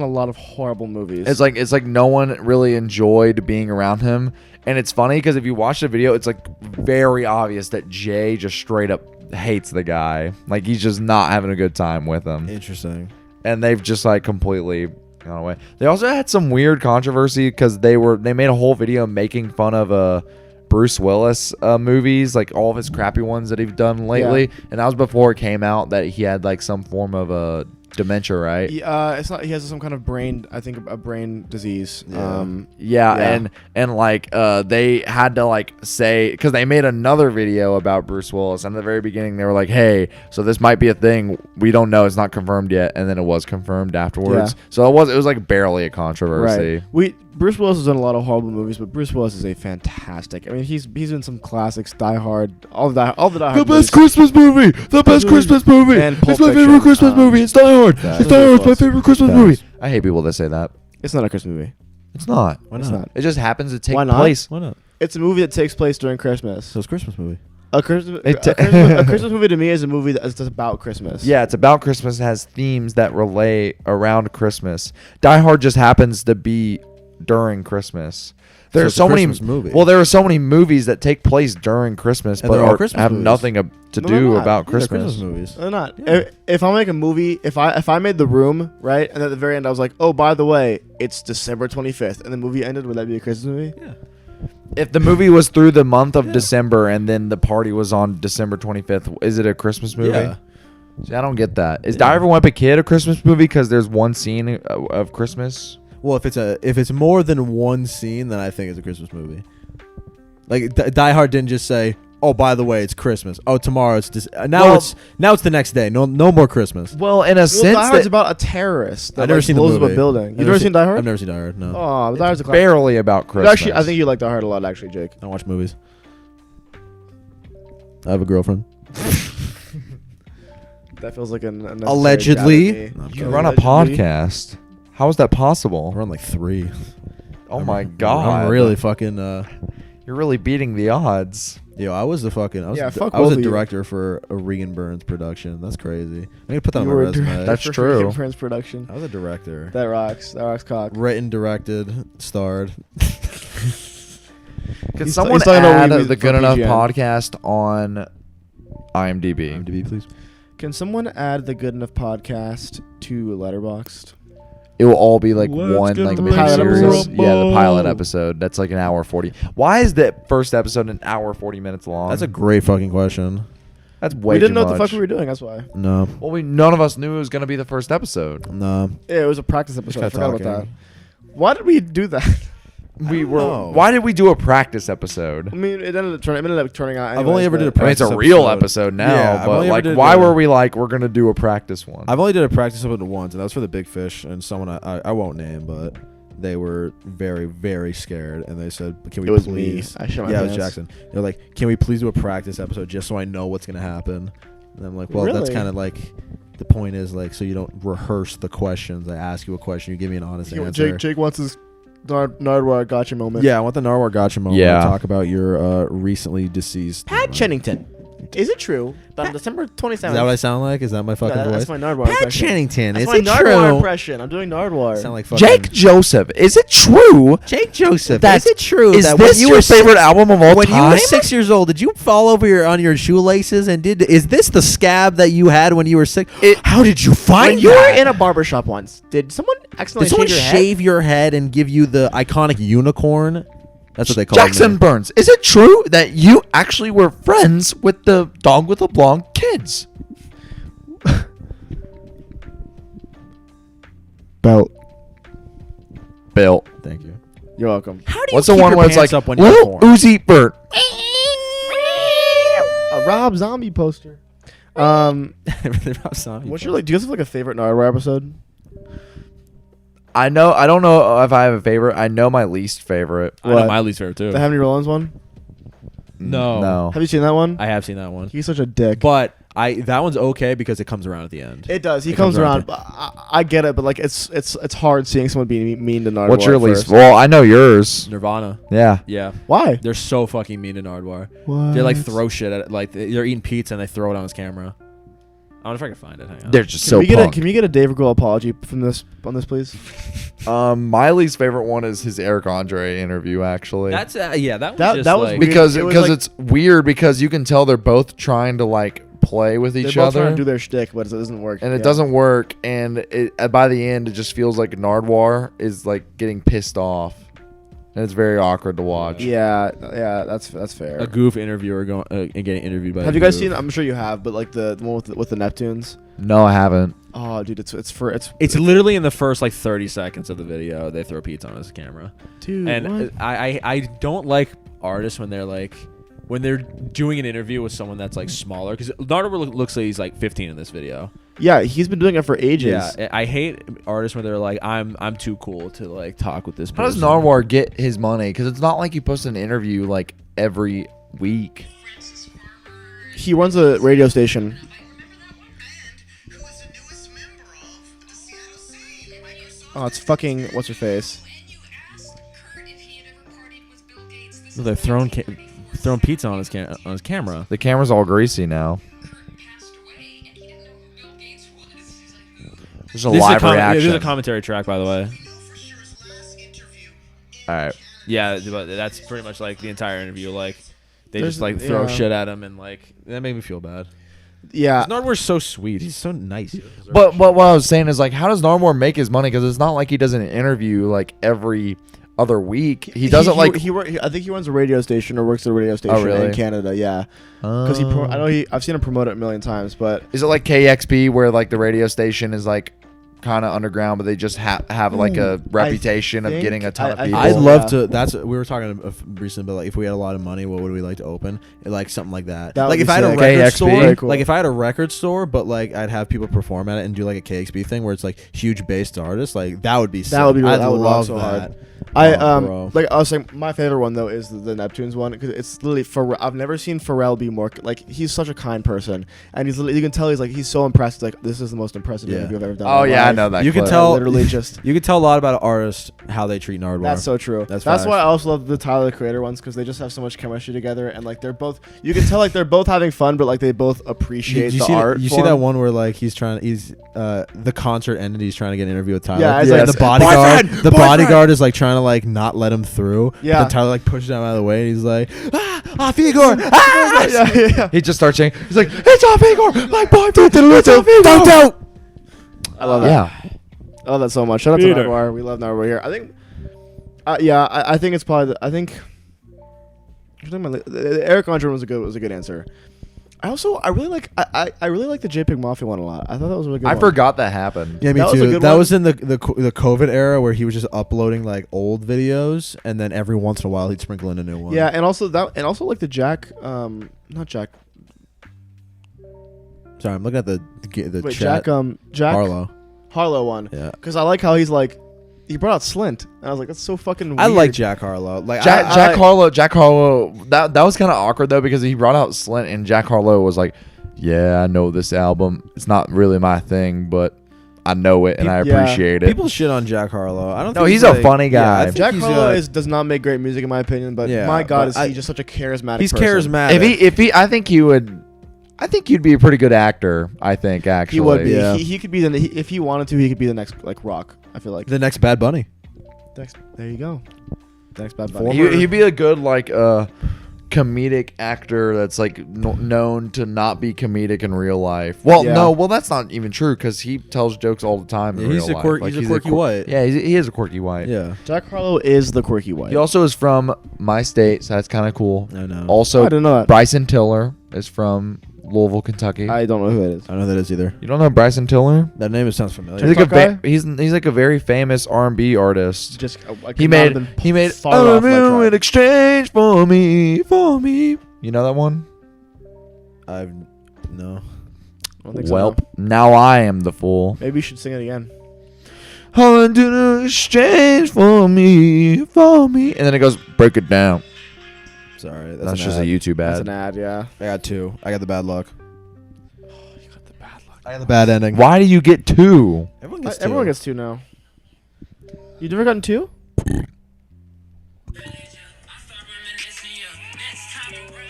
Speaker 3: lot of horrible movies.
Speaker 1: It's like no one really enjoyed being around him, and it's funny because if you watch the video, it's like very obvious that Jay just straight up hates the guy. Like he's just not having a good time with him.
Speaker 4: Interesting.
Speaker 1: And they've just like completely gone away. They also had some weird controversy because they made a whole video making fun of Bruce Willis movies, like all of his crappy ones that he's done lately.
Speaker 3: Yeah.
Speaker 1: And that was before it came out that he had like some form of dementia, right?
Speaker 3: It's not. He has some kind of brain. I think a brain disease.
Speaker 1: Yeah. And like they had to like say, because they made another video about Bruce Willis, and at the very beginning they were like, hey, so this might be a thing, we don't know, it's not confirmed yet, and then it was confirmed afterwards.
Speaker 3: Yeah.
Speaker 1: So it was like barely a controversy.
Speaker 3: Right. Bruce Willis has done a lot of horrible movies, but Bruce Willis is a fantastic. I mean, he's in some classics, Die Hard, all the Die Hard.
Speaker 1: The best Christmas movie. The best Christmas movie.
Speaker 3: And Pulp
Speaker 1: It's my
Speaker 3: Fiction.
Speaker 1: favorite Christmas movie. It's Die Hard. It's Die Hard. It's my favorite Christmas
Speaker 3: Facts.
Speaker 1: movie. I hate people that say that.
Speaker 3: It's not a Christmas movie.
Speaker 1: It's not.
Speaker 4: Why
Speaker 3: It's
Speaker 4: not?
Speaker 3: not.
Speaker 1: It just happens to take
Speaker 3: Why not?
Speaker 1: place.
Speaker 4: Why not?
Speaker 3: It's a movie that takes place during Christmas.
Speaker 4: So it's a Christmas movie.
Speaker 3: A Christmas movie to me is a movie that's about Christmas.
Speaker 1: Yeah, it's about Christmas. It has themes that relate around Christmas. Die Hard just happens to be during Christmas. There's
Speaker 4: it's a
Speaker 1: so many
Speaker 4: Christmas movie.
Speaker 1: Well, there are so many movies that take place during Christmas,
Speaker 4: And
Speaker 1: but
Speaker 4: they're all Christmas
Speaker 1: have
Speaker 4: movies.
Speaker 1: nothing to
Speaker 3: No, they're
Speaker 1: do
Speaker 3: not.
Speaker 1: about
Speaker 4: Yeah, they're
Speaker 1: Christmas.
Speaker 4: movies.
Speaker 3: They're not.
Speaker 4: Yeah.
Speaker 3: If I make a movie, if I made The Room, right, and at the very end I was like, oh, by the way, it's December 25th, and the movie ended, would that be a Christmas movie?
Speaker 4: Yeah.
Speaker 1: If the movie was through the month of December and then the party was on December 25th, is it a Christmas movie?
Speaker 4: Yeah.
Speaker 1: See, I don't get that. Is Die Ever Wipe a Kid a Christmas movie because there's one scene of Christmas?
Speaker 4: Well, if it's more than one scene, then I think it's a Christmas movie. Like Die Hard didn't just say, "Oh, by the way, it's Christmas. Oh, tomorrow it's now it's the next day. No more Christmas."
Speaker 1: Well, in a
Speaker 3: Well,
Speaker 1: sense,
Speaker 3: Die Hard's about a terrorist that
Speaker 4: I've never seen the
Speaker 3: blows up
Speaker 4: movie.
Speaker 3: a building. You've never seen Die Hard?
Speaker 4: I've never seen Die Hard. No.
Speaker 3: Oh, Die Hard's a classic.
Speaker 1: barely about Christmas.
Speaker 3: Actually, I think you like Die Hard a lot, actually, Jake.
Speaker 4: I don't watch movies. I have a girlfriend.
Speaker 3: That feels like an
Speaker 4: Allegedly.
Speaker 3: doubt of me.
Speaker 1: you run a
Speaker 3: Allegedly.
Speaker 1: podcast. How is that possible?
Speaker 4: We're on like 3.
Speaker 1: Oh my god!
Speaker 4: I'm really fucking.
Speaker 1: You're really beating the odds.
Speaker 4: Yo, I was the fucking. I was,
Speaker 3: Yeah,
Speaker 4: the,
Speaker 3: fuck
Speaker 4: I was
Speaker 3: both
Speaker 4: a
Speaker 3: of you.
Speaker 4: director for a Regan Burns production. That's crazy. I'm gonna put that on
Speaker 3: You
Speaker 4: my
Speaker 3: were a
Speaker 4: resume.
Speaker 3: director
Speaker 1: That's
Speaker 3: for
Speaker 1: true.
Speaker 3: Freaking Prince production.
Speaker 4: I was a director.
Speaker 3: That rocks. That rocks cock.
Speaker 4: Written, directed, starred.
Speaker 1: Can
Speaker 3: He's
Speaker 1: someone
Speaker 3: talking about
Speaker 1: add
Speaker 3: movies
Speaker 1: the
Speaker 3: for
Speaker 1: Good Enough
Speaker 3: PGN.
Speaker 1: podcast on IMDb?
Speaker 4: IMDb, please.
Speaker 3: Can someone add the Good Enough podcast to Letterboxd?
Speaker 1: It will all be like
Speaker 5: Let's
Speaker 1: one
Speaker 5: get
Speaker 1: like
Speaker 3: the
Speaker 1: mini-series.
Speaker 3: Rumble.
Speaker 1: Yeah, the pilot episode. That's like an hour 40. Why is that first episode an hour 40 minutes long?
Speaker 4: That's a great fucking question.
Speaker 1: That's way
Speaker 3: We didn't
Speaker 1: too
Speaker 3: know what the
Speaker 1: much.
Speaker 3: fuck we were doing. That's why.
Speaker 4: No,
Speaker 1: Well, none of us knew it was gonna be the first episode.
Speaker 4: no.
Speaker 3: Yeah, it was a practice episode. I
Speaker 4: kept
Speaker 3: forgot about
Speaker 4: talking.
Speaker 3: that. Why did we do that?
Speaker 1: We
Speaker 4: don't
Speaker 1: were.
Speaker 4: know.
Speaker 1: Why did we do a practice episode?
Speaker 3: I mean, it ended up turning out.
Speaker 4: I've only
Speaker 3: anyways,
Speaker 4: ever did a
Speaker 3: but-
Speaker 1: I mean, it's a
Speaker 4: practice
Speaker 1: real
Speaker 4: episode.
Speaker 1: episode now,
Speaker 4: Yeah, I've
Speaker 1: but
Speaker 4: only ever
Speaker 1: like,
Speaker 4: did
Speaker 1: why
Speaker 4: a-
Speaker 1: were we like, we're gonna do a practice one?
Speaker 4: I've only did a practice episode once, and that was for the Big Fish, and someone I won't name, but they were very, very scared, and they said, "Can we
Speaker 3: It was
Speaker 4: please?"
Speaker 3: me. I shit my
Speaker 4: Yeah, it was
Speaker 3: pants.
Speaker 4: Jackson. They're like, "Can we please do a practice episode just so I know what's gonna happen?" And I'm like, "Well, that's
Speaker 3: Really?
Speaker 4: kind of like the point is like so you don't rehearse the questions. I ask you a question, you give me an honest answer."
Speaker 3: Jake wants his Nardwar gotcha moment.
Speaker 4: Yeah, I want the Narwhal Gotcha moment.
Speaker 1: Yeah.
Speaker 4: To talk about your recently deceased.
Speaker 3: Pat Chennington. Is it true that on December 27th?
Speaker 4: Is that what I sound like? Is that my fucking
Speaker 3: That's
Speaker 4: voice?
Speaker 3: my Nardwar
Speaker 4: Pat
Speaker 3: impression.
Speaker 4: Chennington.
Speaker 3: That's
Speaker 4: Is
Speaker 3: my
Speaker 4: it
Speaker 3: Nardwar
Speaker 4: true?
Speaker 3: impression. I'm doing Nardwar.
Speaker 4: Sound like fucking
Speaker 1: Jake Joseph, is it true?
Speaker 4: Jake Joseph.
Speaker 1: That-
Speaker 4: Is it true
Speaker 1: Is
Speaker 4: that
Speaker 1: this
Speaker 4: when you
Speaker 1: your
Speaker 4: were
Speaker 1: favorite album of all
Speaker 4: when
Speaker 1: time?
Speaker 4: you were 6 years old, did you fall over on your shoelaces and is this the scab that you had when you were 6? How did you find
Speaker 3: When you were
Speaker 4: that?
Speaker 3: in a barbershop once, did someone accidentally
Speaker 4: Did someone
Speaker 3: shave your head?
Speaker 4: shave your head and give you the iconic unicorn? That's what they call
Speaker 1: Jackson
Speaker 4: me.
Speaker 1: Burns, is it true that you actually were friends with the dog with the blonde kids?
Speaker 3: Belt.
Speaker 1: Bill.
Speaker 4: Thank you.
Speaker 3: You're welcome.
Speaker 4: How do you
Speaker 1: What's the
Speaker 4: keep
Speaker 1: one
Speaker 4: your
Speaker 1: where it's
Speaker 4: pants
Speaker 1: like
Speaker 4: up when you're
Speaker 1: Lil
Speaker 4: born?
Speaker 1: Uzi Vert?
Speaker 3: A Rob Zombie poster. What's your like? Do you guys have like a favorite Nardwar episode?
Speaker 1: I don't know if I have a favorite. I know my least favorite.
Speaker 5: I know
Speaker 3: What?
Speaker 5: my least favorite too.
Speaker 3: The Henry Rollins one.
Speaker 5: No.
Speaker 1: No.
Speaker 3: Have you seen that one?
Speaker 4: I have seen that one.
Speaker 3: He's such a dick.
Speaker 5: But
Speaker 4: That one's okay because it comes around at the end.
Speaker 3: It does. He
Speaker 4: It
Speaker 3: comes
Speaker 4: comes around
Speaker 3: around. But I get it, but like it's hard seeing someone be mean to Nardwuar.
Speaker 1: What's your
Speaker 3: at
Speaker 1: least?
Speaker 3: first.
Speaker 1: Well, I know yours.
Speaker 5: Nirvana.
Speaker 1: Yeah.
Speaker 5: Yeah.
Speaker 3: Why?
Speaker 5: They're so fucking mean to Nardwuar.
Speaker 3: What?
Speaker 5: They like throw shit at it. Like they're eating pizza and they throw it on his camera. I wonder if I can find it. Hang on.
Speaker 1: They're just
Speaker 3: Can
Speaker 1: so
Speaker 3: we get
Speaker 1: punk.
Speaker 3: can we get a Dave Grohl apology from this on this, please?
Speaker 1: My least favorite one is his Eric Andre interview, actually.
Speaker 5: That's yeah. That was
Speaker 3: That-
Speaker 5: just
Speaker 3: that was
Speaker 5: like,
Speaker 3: weird.
Speaker 1: because
Speaker 3: It was
Speaker 1: because
Speaker 3: like-
Speaker 1: it's weird because you can tell they're both trying to like play with
Speaker 3: They're
Speaker 1: each
Speaker 3: both
Speaker 1: other
Speaker 3: trying to do their shtick, but it doesn't work.
Speaker 1: and it
Speaker 3: Yeah.
Speaker 1: doesn't work, and by the end it just feels like Nardwuar is like getting pissed off, and it's very awkward to watch.
Speaker 3: Yeah, that's fair.
Speaker 5: a goof interviewer going and getting interviewed by.
Speaker 3: Have
Speaker 5: a
Speaker 3: you guys
Speaker 5: goof.
Speaker 3: seen? I'm sure you have, but like the one with the Neptunes.
Speaker 1: No, I haven't.
Speaker 3: Oh, dude, it's
Speaker 5: It's literally in the first like 30 seconds of the video they throw pizza on his camera,
Speaker 3: dude.
Speaker 5: and
Speaker 3: what?
Speaker 5: I don't like artists when they're like. When they're doing an interview with someone that's like smaller, because Nardwuar looks like he's like 15 in this video.
Speaker 3: Yeah, he's been doing it for ages.
Speaker 5: Yeah, I hate artists when they're like, I'm too cool to like talk with this
Speaker 1: How does
Speaker 5: person.
Speaker 1: Nardwuar get his money? Because it's not like he posts an interview like every week.
Speaker 3: He runs a radio station. Oh, it's fucking what's her face?
Speaker 5: No, they're throwing pizza on his camera.
Speaker 1: The camera's all greasy now. There's a live reaction.
Speaker 5: There's a commentary track, by the way.
Speaker 1: All right.
Speaker 5: Yeah, but that's pretty much like the entire interview. Like they
Speaker 3: There's-
Speaker 5: just like throw
Speaker 3: yeah.
Speaker 5: shit at him, and like that made me feel bad.
Speaker 3: Yeah,
Speaker 5: Nardwuar's so sweet. He's so nice.
Speaker 1: But what I was saying is like, how does Nardwuar make his money? Because it's not like he does an interview like every other week. He doesn't like.
Speaker 3: I think he runs a radio station or works at a radio station
Speaker 1: really?
Speaker 3: in Canada. Yeah, because I know I've seen him promote it a million times. But
Speaker 1: Is it like KEXP where like the radio station is like kind of underground, but they just have like a reputation of
Speaker 3: think-
Speaker 1: getting a ton of
Speaker 3: I-
Speaker 1: people?
Speaker 4: I'd
Speaker 3: Yeah.
Speaker 4: love to. That's we were talking recently about like if we had a lot of money, what would we like to open? Like something like that.
Speaker 3: That would
Speaker 4: Like
Speaker 3: be
Speaker 4: if I had a
Speaker 3: sick.
Speaker 4: record
Speaker 1: KXP?
Speaker 4: store,
Speaker 3: Very cool.
Speaker 4: like if I had a record store, but like I'd have people perform at it and do like a KXP thing where it's like huge based artists. Like that would be. Sick.
Speaker 3: that would be
Speaker 4: I'd
Speaker 3: that would rock
Speaker 4: love
Speaker 3: so
Speaker 4: that.
Speaker 3: hard. I
Speaker 4: bro.
Speaker 3: like I was saying, my favorite one though is the Neptunes one because it's literally Pharrell. I've never seen Pharrell be more like he's such a kind person, and he's literally, you can tell he's so impressed. Like this is the most impressive
Speaker 4: Yeah.
Speaker 3: interview I've ever done.
Speaker 1: Oh
Speaker 3: in my
Speaker 1: yeah, I
Speaker 3: life.
Speaker 1: know that.
Speaker 4: You can
Speaker 1: clip.
Speaker 4: tell-
Speaker 3: Literally just.
Speaker 4: You could tell a lot about an artist how they treat Nardwuar.
Speaker 3: That's so true.
Speaker 4: That's
Speaker 3: That's
Speaker 4: facts.
Speaker 3: why I also love the Tyler the Creator ones because they just have so much chemistry together and like they're both. You can tell like they're both having fun, but like they both appreciate
Speaker 4: you
Speaker 3: the
Speaker 4: see
Speaker 3: art.
Speaker 4: You see
Speaker 3: form.
Speaker 4: that one where like he's the concert ended. He's trying to get an interview with Tyler.
Speaker 3: Yeah, it's
Speaker 1: like,
Speaker 4: the bodyguard.
Speaker 3: boyfriend,
Speaker 4: The
Speaker 3: boyfriend.
Speaker 4: bodyguard is like trying to like not let him through.
Speaker 3: Yeah.
Speaker 4: Then Tyler like pushes him out of the way. And he's like, Figor, ah!
Speaker 3: yeah.
Speaker 1: He just starts saying, he's like, it's off Igor, my boyfriend, it's off
Speaker 4: Don't
Speaker 1: Igor.
Speaker 4: doubt.
Speaker 3: I love that.
Speaker 1: Yeah.
Speaker 3: I love that so much. Shout out to
Speaker 5: Peter.
Speaker 3: Nardwuar. We love Nardwuar here. I think. I think it's probably. I think Eric Andre was a good answer. I really like the JPEG Mafia one a lot. I thought that was a really good.
Speaker 1: I
Speaker 3: one.
Speaker 1: forgot that happened.
Speaker 4: Yeah, me
Speaker 3: That was a
Speaker 4: too.
Speaker 3: good
Speaker 4: That
Speaker 3: one.
Speaker 4: was in the COVID era where he was just uploading like old videos, and then every once in a while he'd sprinkle in a new one.
Speaker 3: Yeah, and also like the Jack, not Jack.
Speaker 4: Sorry, I'm looking at the
Speaker 3: Wait,
Speaker 4: chat.
Speaker 3: Jack
Speaker 4: Harlow.
Speaker 3: one.
Speaker 4: Yeah.
Speaker 3: Because I like how he's like, he brought out Slint, and I was like, that's so fucking weird.
Speaker 4: I like Jack Harlow. Like
Speaker 1: Jack Harlow. That was kind of awkward though because he brought out Slint and Jack Harlow was like, "Yeah, I know this album. It's not really my thing, but I know it and I
Speaker 3: Yeah.
Speaker 1: appreciate it."
Speaker 4: People shit on Jack Harlow. I don't.
Speaker 1: No,
Speaker 4: think
Speaker 1: he's a funny
Speaker 4: yeah, I
Speaker 1: guy.
Speaker 4: think
Speaker 3: Jack
Speaker 4: he's
Speaker 3: Harlow
Speaker 4: a-
Speaker 3: does not make great music in my opinion, but
Speaker 4: Yeah,
Speaker 3: my God,
Speaker 4: but
Speaker 3: is he just such a charismatic?
Speaker 4: He's
Speaker 3: person.
Speaker 4: charismatic.
Speaker 1: if he, I think he would. I think you'd be a pretty good actor. I think actually
Speaker 3: He would be.
Speaker 4: Yeah.
Speaker 3: He could be if he wanted to, he could be the next like Rock. I feel like.
Speaker 4: The next Bad Bunny.
Speaker 3: There you go. Next Bad Bunny.
Speaker 1: He'd be a good like comedic actor that's like known to not be comedic in real life. Well,
Speaker 3: Yeah.
Speaker 1: no, well that's not even true because he tells jokes all the time. In
Speaker 4: Yeah, he's
Speaker 1: real
Speaker 4: a
Speaker 1: life.
Speaker 4: he's a quirky white.
Speaker 1: Yeah, he is a quirky white.
Speaker 4: Yeah,
Speaker 3: Jack Harlow is the quirky white.
Speaker 1: He also is from my state, so that's kind of cool.
Speaker 4: I know.
Speaker 1: Also,
Speaker 3: I didn't know that.
Speaker 1: Bryson Tiller is from Louisville, Kentucky.
Speaker 3: I don't know who that is.
Speaker 4: I don't know who that is either.
Speaker 1: You don't know Bryson Tiller?
Speaker 4: That name sounds familiar.
Speaker 1: He's like,
Speaker 3: TikTok guy?
Speaker 1: he's like a very famous R&B artist.
Speaker 3: Just
Speaker 1: He made
Speaker 3: far
Speaker 1: "Oh,
Speaker 3: off, like,
Speaker 1: you in
Speaker 3: track.
Speaker 1: exchange for me. You know that one?
Speaker 4: I've no.
Speaker 3: I don't think so,
Speaker 1: Welp.
Speaker 3: no.
Speaker 1: Now I am the fool.
Speaker 3: Maybe you should sing it again.
Speaker 1: Oh, and do the exchange for me. And then it goes, break it down.
Speaker 4: Sorry,
Speaker 1: That's
Speaker 4: an
Speaker 1: just
Speaker 4: ad.
Speaker 1: a YouTube
Speaker 3: That's
Speaker 1: ad.
Speaker 3: an ad, yeah.
Speaker 4: I got two. I got the bad luck. I had the bad ending.
Speaker 1: Why do you get 2?
Speaker 4: Everyone gets
Speaker 3: Everyone gets 2 now. You never gotten 2?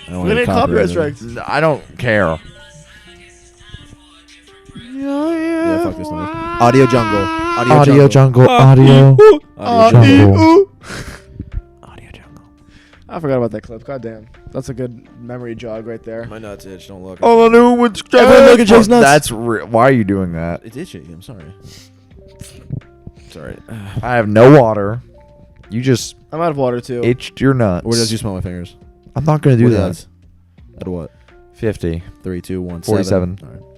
Speaker 4: don't
Speaker 3: We
Speaker 4: get
Speaker 3: need copyright
Speaker 4: copyrighted.
Speaker 3: strikes.
Speaker 1: I don't care.
Speaker 4: Yeah, fuck this noise. Audio jungle.
Speaker 1: Audio jungle. Audio.
Speaker 4: Audio jungle.
Speaker 1: Audio jungle.
Speaker 3: I forgot about that clip. God damn. That's a good memory jog right there.
Speaker 4: My nuts itch. Don't look.
Speaker 1: All I knew was
Speaker 3: Everyone look at Jake's nuts.
Speaker 1: That's why are you doing that?
Speaker 4: It's itchy. I'm sorry. Sorry.
Speaker 1: I have no water. You just
Speaker 3: I'm out of water too.
Speaker 1: itched your nuts.
Speaker 4: Where does you smell my fingers?
Speaker 1: I'm not gonna do
Speaker 4: What
Speaker 1: that.
Speaker 4: is? At what?
Speaker 1: 50.
Speaker 4: 3, 2, 1,
Speaker 1: 47.
Speaker 4: 7. All right.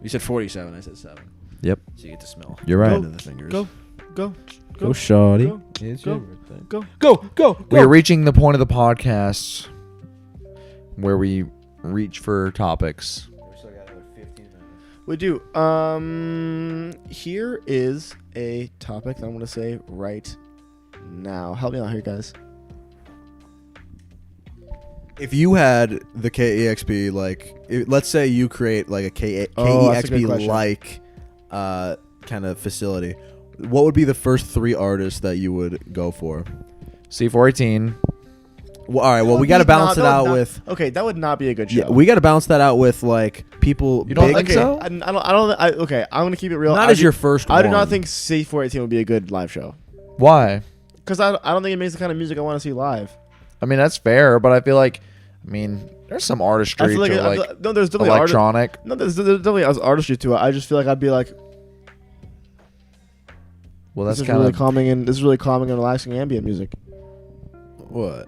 Speaker 4: You said 47. I said 7.
Speaker 1: Yep.
Speaker 4: So you get to smell.
Speaker 1: You're right.
Speaker 4: End of the fingers.
Speaker 3: Go. Go.
Speaker 4: Go, shawty.
Speaker 3: Go.
Speaker 4: It's
Speaker 3: Go.
Speaker 4: your birthday.
Speaker 3: Go.
Speaker 4: Go.
Speaker 1: We're reaching the point of the podcast where we reach for topics.
Speaker 4: We still got another 15 minutes.
Speaker 3: We do. Here is a topic that I'm gonna say right now. Help me out here, guys.
Speaker 4: If you had the KEXP, let's say you create like a
Speaker 3: Oh, that's a good
Speaker 4: KEXP
Speaker 3: question.
Speaker 4: like kind of facility, what would be the first 3 artists that you would go for?
Speaker 1: C418.
Speaker 4: Well, all right. Well, we got to balance it out with.
Speaker 3: Okay, that would not be a good show.
Speaker 4: Yeah, we got to balance that out with like people.
Speaker 1: You don't
Speaker 4: big,
Speaker 1: think
Speaker 3: Okay,
Speaker 1: so?
Speaker 3: I don't. Okay, I'm gonna keep it real.
Speaker 4: Not
Speaker 3: I
Speaker 4: as
Speaker 3: do-
Speaker 4: your first.
Speaker 3: I do not
Speaker 4: one.
Speaker 3: think C418 would be a good live show
Speaker 1: Why?
Speaker 3: because I don't think it makes the kind of music I want to see live.
Speaker 1: I mean, that's fair, but I feel like, there's some
Speaker 3: I
Speaker 1: artistry
Speaker 3: feel like,
Speaker 1: to
Speaker 3: no, there's definitely
Speaker 1: electronic.
Speaker 3: No, there's definitely artistry to it. I just feel like I'd be like,
Speaker 1: Well,
Speaker 3: this
Speaker 1: that's
Speaker 3: is
Speaker 1: kind
Speaker 3: really
Speaker 1: of.
Speaker 3: calming and this is really calming and relaxing ambient music.
Speaker 4: What?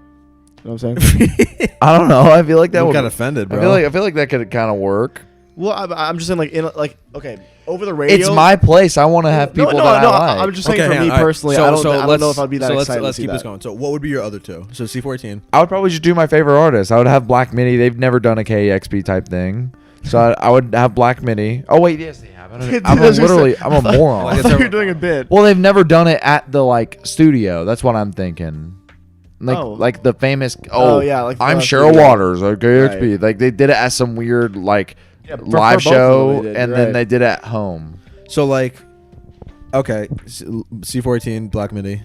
Speaker 3: You know what I'm saying?
Speaker 1: I don't know. I feel like that
Speaker 4: You
Speaker 1: would.
Speaker 4: got offended, bro.
Speaker 1: I feel like that could kind of work.
Speaker 3: Well, I'm just saying okay, over the radio.
Speaker 1: It's my place. I want to have people that I like.
Speaker 3: I'm just saying
Speaker 4: Okay,
Speaker 3: for
Speaker 4: hang
Speaker 3: me
Speaker 4: on, all right.
Speaker 3: personally,
Speaker 4: So-
Speaker 3: I don't,
Speaker 4: so
Speaker 3: I don't
Speaker 4: let's-
Speaker 3: know if I'd be that
Speaker 4: so
Speaker 3: excited.
Speaker 4: Let's
Speaker 3: to see
Speaker 4: keep this
Speaker 3: that.
Speaker 4: going. So, what would be your other 2? So, C14.
Speaker 1: I would probably just do my favorite artist. I would have Black Midi. They've never done a KEXP type thing, so I would have Black Midi. Oh wait, yes they have. I'm a moron.
Speaker 3: I thought you were doing a bit.
Speaker 1: Well, they've never done it at the studio. That's what I'm thinking. Like the famous.
Speaker 3: Oh, yeah, like the
Speaker 1: I'm
Speaker 3: last
Speaker 1: Cheryl
Speaker 3: studio.
Speaker 1: Waters or KEXP.
Speaker 3: Right.
Speaker 1: Like they did it as some weird
Speaker 3: Yeah, for
Speaker 1: live
Speaker 3: both of them
Speaker 1: show,
Speaker 3: they did,
Speaker 1: and
Speaker 3: you're
Speaker 1: then
Speaker 3: right.
Speaker 1: they did it at home.
Speaker 4: So okay, C14, Black Midi.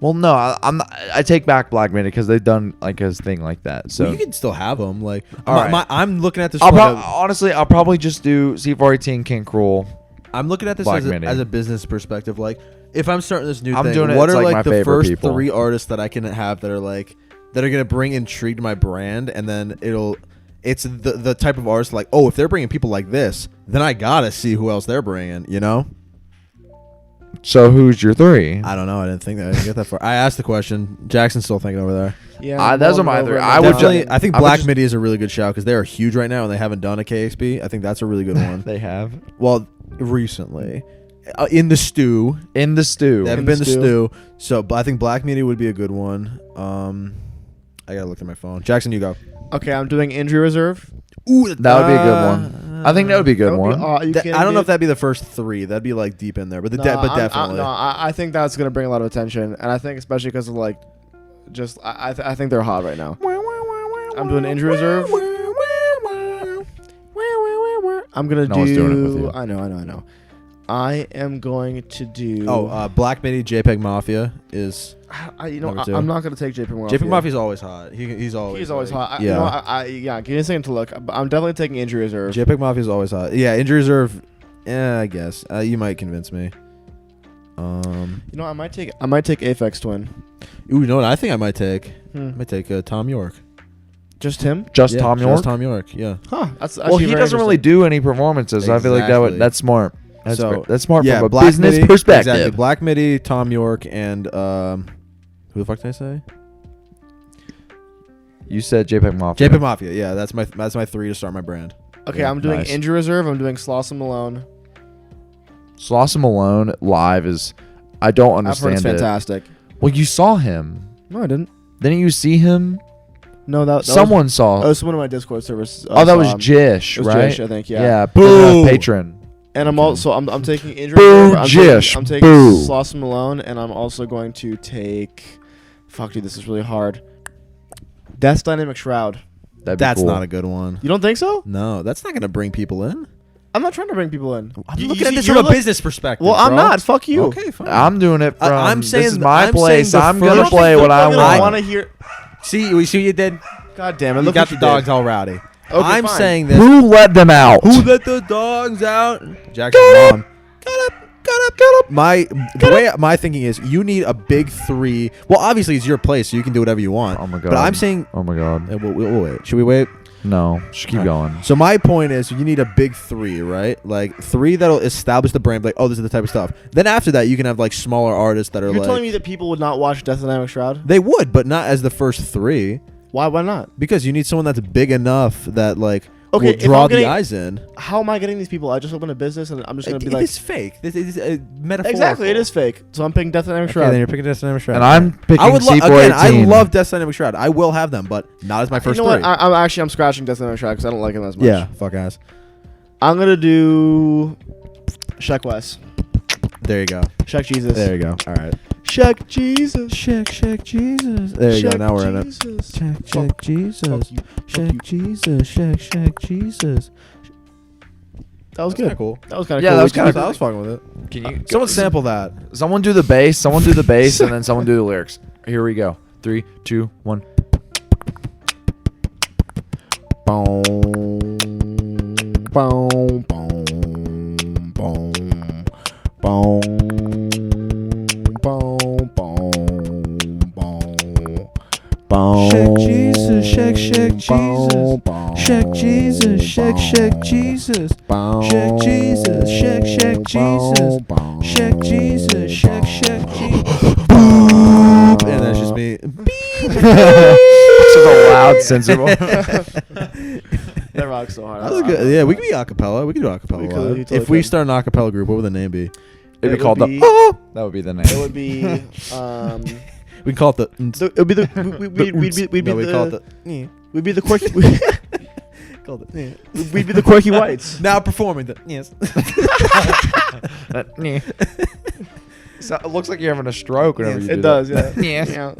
Speaker 1: Well, no, I'm not, I take back Black Midi because they've done a thing like that. So
Speaker 4: Well, you can still have them.
Speaker 1: All right.
Speaker 4: I'm looking at this.
Speaker 1: honestly, I'll probably just do C418, King Cruel.
Speaker 4: I'm looking at this
Speaker 1: Black
Speaker 4: as
Speaker 1: Midi.
Speaker 4: a business perspective. Like, if I'm starting this new
Speaker 1: I'm
Speaker 4: thing,
Speaker 1: doing it,
Speaker 4: what
Speaker 1: it's
Speaker 4: are
Speaker 1: like my
Speaker 4: the
Speaker 1: favorite
Speaker 4: first
Speaker 1: people.
Speaker 4: 3 artists that I can have that are gonna bring intrigue to my brand, and then it's the type of artist like, oh, if they're bringing people like this, then I gotta see who else they're bringing. You know?
Speaker 1: So who's your 3?
Speaker 4: I don't know. I didn't get that far. I asked the question. Jackson's still thinking over there.
Speaker 3: Yeah,
Speaker 1: those are
Speaker 3: mulling
Speaker 1: my
Speaker 3: over
Speaker 1: 3.
Speaker 3: it
Speaker 1: I
Speaker 3: now.
Speaker 1: would
Speaker 4: Definitely, I think
Speaker 1: I would
Speaker 4: Black
Speaker 1: just-
Speaker 4: Midi is a really good shout because they are huge right now and they haven't done a KEXP. I think that's a really good one.
Speaker 1: They have
Speaker 4: Well, recently, in the stew.
Speaker 1: in the stew.
Speaker 4: They haven't
Speaker 3: In
Speaker 4: been
Speaker 3: the
Speaker 4: to
Speaker 3: stew.
Speaker 4: stew. So, but I think Black Midi would be a good one. I gotta look at my phone. Jackson, you go.
Speaker 3: Okay, I'm doing Injury Reserve.
Speaker 4: Ooh,
Speaker 1: That would be a good one. I think that would be a good
Speaker 3: That would be-
Speaker 1: one.
Speaker 3: you
Speaker 4: That-
Speaker 3: kidding
Speaker 4: I don't know
Speaker 3: me?
Speaker 4: if that'd be the first 3. That'd be like deep in there, but
Speaker 3: No,
Speaker 4: definitely.
Speaker 3: I think that's gonna bring a lot of attention, and I think especially because of I think they're hot right now. I'm doing Injury Reserve. I'm gonna
Speaker 1: No
Speaker 3: do.
Speaker 1: one's doing it with you.
Speaker 3: I know. I am going to do.
Speaker 4: Black Midi, JPEG Mafia is.
Speaker 3: I'm
Speaker 4: number 2.
Speaker 3: not gonna take JP Mafia.
Speaker 4: JPEG Mafia's always hot. He's always.
Speaker 3: He's always
Speaker 4: like-
Speaker 3: hot.
Speaker 4: Yeah.
Speaker 3: Yeah. Give me a second to look. I'm definitely taking Injury Reserve.
Speaker 4: JPEG Mafia's always hot. Yeah, Injury Reserve. Yeah, I guess you might convince me.
Speaker 3: I might take Aphex Twin.
Speaker 4: Ooh, you know what? I think I might take.
Speaker 3: Hmm.
Speaker 4: I might take Tom York.
Speaker 3: Just him?
Speaker 1: Just
Speaker 4: Yeah,
Speaker 1: Tom York.
Speaker 4: Tom York. Yeah.
Speaker 3: Huh. That's
Speaker 1: Well,
Speaker 3: actually
Speaker 1: he
Speaker 3: very
Speaker 1: doesn't really
Speaker 3: interesting.
Speaker 1: do any performances. So I feel like
Speaker 4: Exactly.
Speaker 1: that's smart. That's
Speaker 4: So,
Speaker 1: that's smart
Speaker 4: yeah,
Speaker 1: from a
Speaker 4: Black
Speaker 1: business
Speaker 4: Midi,
Speaker 1: perspective.
Speaker 4: Exactly. Black Midi, Tom York, and who the fuck did I say?
Speaker 1: You said JPEG Mafia.
Speaker 4: JPEG Mafia. Yeah, that's my 3 to start my brand.
Speaker 3: Okay,
Speaker 1: Yeah,
Speaker 3: I'm doing
Speaker 1: nice.
Speaker 3: Injury Reserve. I'm doing Sloss and Malone.
Speaker 1: Sloss and Malone live is. I don't
Speaker 3: I've heard
Speaker 1: understand
Speaker 3: it's
Speaker 1: it.
Speaker 3: fantastic.
Speaker 1: Well, you saw him.
Speaker 3: No, I didn't.
Speaker 1: Didn't you see him?
Speaker 3: No, that
Speaker 1: Someone saw.
Speaker 3: was someone in my Discord service.
Speaker 1: Oh, that
Speaker 3: saw
Speaker 1: was
Speaker 3: him.
Speaker 1: Jish,
Speaker 3: It was
Speaker 1: right?
Speaker 3: Jish, I think. Yeah.
Speaker 1: Yeah.
Speaker 4: Boo!
Speaker 1: Patron.
Speaker 3: And I'm also I'm taking Injury
Speaker 1: Boo,
Speaker 3: Reserve.
Speaker 1: Jish,
Speaker 3: I'm taking
Speaker 1: boo.
Speaker 3: Sloss and Malone, and I'm also going to take. Fuck, dude, this is really hard. Death's Dynamic Shroud.
Speaker 1: That'd be
Speaker 4: That's
Speaker 1: cool.
Speaker 4: not a good one.
Speaker 3: You don't think so?
Speaker 4: No, that's not gonna bring people in.
Speaker 3: I'm not trying to bring people in.
Speaker 4: I'm
Speaker 3: You-
Speaker 4: looking
Speaker 3: you
Speaker 4: at
Speaker 3: see-
Speaker 4: this
Speaker 3: you're
Speaker 4: from a
Speaker 3: look-
Speaker 4: business perspective.
Speaker 3: Well, I'm
Speaker 4: bro.
Speaker 3: not. Fuck you.
Speaker 4: Okay, fine.
Speaker 1: I'm doing it from.
Speaker 4: I'm saying
Speaker 1: this is
Speaker 4: th-
Speaker 1: my
Speaker 4: I'm
Speaker 1: place.
Speaker 4: saying the
Speaker 1: I'm
Speaker 4: first-
Speaker 1: gonna play what I
Speaker 3: I
Speaker 1: want.
Speaker 3: want to hear.
Speaker 4: See what you did?
Speaker 3: God damn it!
Speaker 4: You
Speaker 3: Look
Speaker 4: got
Speaker 3: what
Speaker 4: the
Speaker 3: you
Speaker 4: dogs
Speaker 3: did.
Speaker 4: all rowdy.
Speaker 3: Okay,
Speaker 4: I'm
Speaker 3: fine.
Speaker 4: saying this.
Speaker 1: Who let them out?
Speaker 4: Who let the dogs out? Jackson's mom. Got up. The way my thinking is, you need a big 3. Well, obviously it's your place, so you can do whatever you want.
Speaker 1: Oh my god.
Speaker 4: But I'm saying,
Speaker 1: Oh my god.
Speaker 4: we'll wait. Should we wait?
Speaker 1: No. Just keep going.
Speaker 4: So my point is, you need a big 3, right? Like 3 that'll establish the brand. Like, oh, this is the type of stuff. Then after that, you can have like smaller artists that are
Speaker 3: You're
Speaker 4: like.
Speaker 3: telling me that people would not watch Death Dynamic Shroud?
Speaker 4: They would, but not as the first 3,
Speaker 3: Why? Why not?
Speaker 4: because you need someone that's big enough that like
Speaker 3: Okay,
Speaker 4: will
Speaker 3: if
Speaker 4: draw
Speaker 3: I'm getting-
Speaker 4: the eyes in.
Speaker 3: How am I getting these people? I just opened a business and I'm just gonna be like,
Speaker 4: It's fake. This is metaphorical.
Speaker 3: exactly, it is fake. So I'm picking Death Dynamic
Speaker 4: Okay,
Speaker 3: Shroud.
Speaker 4: then you're picking Death Dynamic Shroud.
Speaker 1: And I'm picking
Speaker 4: I would
Speaker 1: C418.
Speaker 4: again. I love Death Dynamic Shroud. I will have them, but not as my first
Speaker 3: you know
Speaker 4: 3.
Speaker 3: what? I'm scratching Death Dynamic Shroud because I don't like him as much.
Speaker 4: Yeah, fuck ass.
Speaker 3: I'm gonna do Sheck West.
Speaker 4: There you go.
Speaker 3: Sheck Jesus.
Speaker 4: There you go. All right.
Speaker 3: Sheck Jesus.
Speaker 4: Check Jesus. There you go.
Speaker 3: Sheck
Speaker 4: Now we're in it.
Speaker 3: Jesus.
Speaker 4: Check
Speaker 3: Fuck.
Speaker 4: Jesus.
Speaker 3: Fuck you.
Speaker 4: Check Jesus. Check Jesus.
Speaker 3: That was
Speaker 4: Kinda
Speaker 3: good.
Speaker 4: cool.
Speaker 3: That was kind of
Speaker 1: Yeah,
Speaker 3: cool.
Speaker 1: that was kinda
Speaker 4: I was fucking with it.
Speaker 1: Can you
Speaker 4: Someone sample that.
Speaker 1: Someone do the bass. Someone do the bass, and then someone do the lyrics. Here we go. 3, 2, 1.
Speaker 4: Boom. Boom. Boom. Boom. Boom. Boom. Boom. Boom. Boom.
Speaker 6: Shake Jesus, shake Jesus.
Speaker 4: Boom.
Speaker 6: Shake Jesus, shake Jesus.
Speaker 4: Boom.
Speaker 6: Shake Jesus, shake Jesus.
Speaker 4: Boom.
Speaker 6: Shake Jesus, shake Jesus.
Speaker 4: And that's just me.
Speaker 1: This is a loud sensible.
Speaker 3: That rocks so hard.
Speaker 4: That was good. Yeah, we can be acapella. We can do
Speaker 3: We
Speaker 4: acapella.
Speaker 3: could, we
Speaker 4: Live.
Speaker 3: totally
Speaker 4: If we
Speaker 3: could.
Speaker 4: start an acapella group, what would the name be?
Speaker 1: It'd
Speaker 3: It
Speaker 1: be called
Speaker 3: would
Speaker 1: the.
Speaker 3: be-
Speaker 1: Oh! That would be the name.
Speaker 3: It would be.
Speaker 4: We can call it the.
Speaker 3: It would be the. We'd be
Speaker 4: no, we call it
Speaker 3: the.
Speaker 4: the.
Speaker 3: We'd be the quirky.
Speaker 4: Called it.
Speaker 3: We'd be the quirky whites.
Speaker 4: Now performing the. Yes.
Speaker 1: So, it looks like you're having a stroke whenever you do
Speaker 3: It does. Yeah.
Speaker 1: Yeah.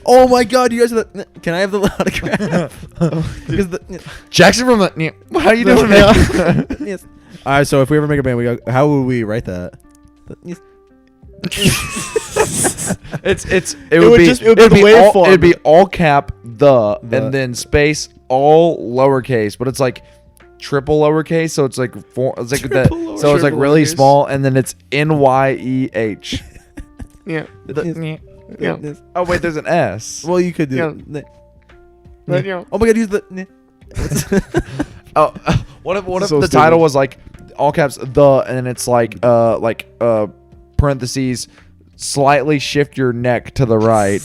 Speaker 4: Oh my God! You guys are the. Can I have the autograph? Because the.
Speaker 1: Jackson from the. How you doing, man?
Speaker 4: Yes. All right. So if we ever make a band, we go, how would we write that? Yes.
Speaker 1: It would be
Speaker 3: just- it would be the
Speaker 1: all,
Speaker 3: waveform.
Speaker 1: it'd be all cap the
Speaker 4: The-
Speaker 1: and then space all lowercase, but it's like triple lowercase, so it's like it's like that.
Speaker 4: Triple
Speaker 1: So it's like
Speaker 3: lowercase.
Speaker 1: really small, and then it's NYEH.
Speaker 3: Yeah.
Speaker 4: Yes.
Speaker 1: Oh wait, there's an S.
Speaker 4: Well, you could do.
Speaker 3: Yeah.
Speaker 4: Oh my God! Use the.
Speaker 1: Oh, what if
Speaker 3: So
Speaker 1: the
Speaker 3: stupid.
Speaker 1: title was like all caps the, and then it's like parentheses, slightly shift your neck to the right.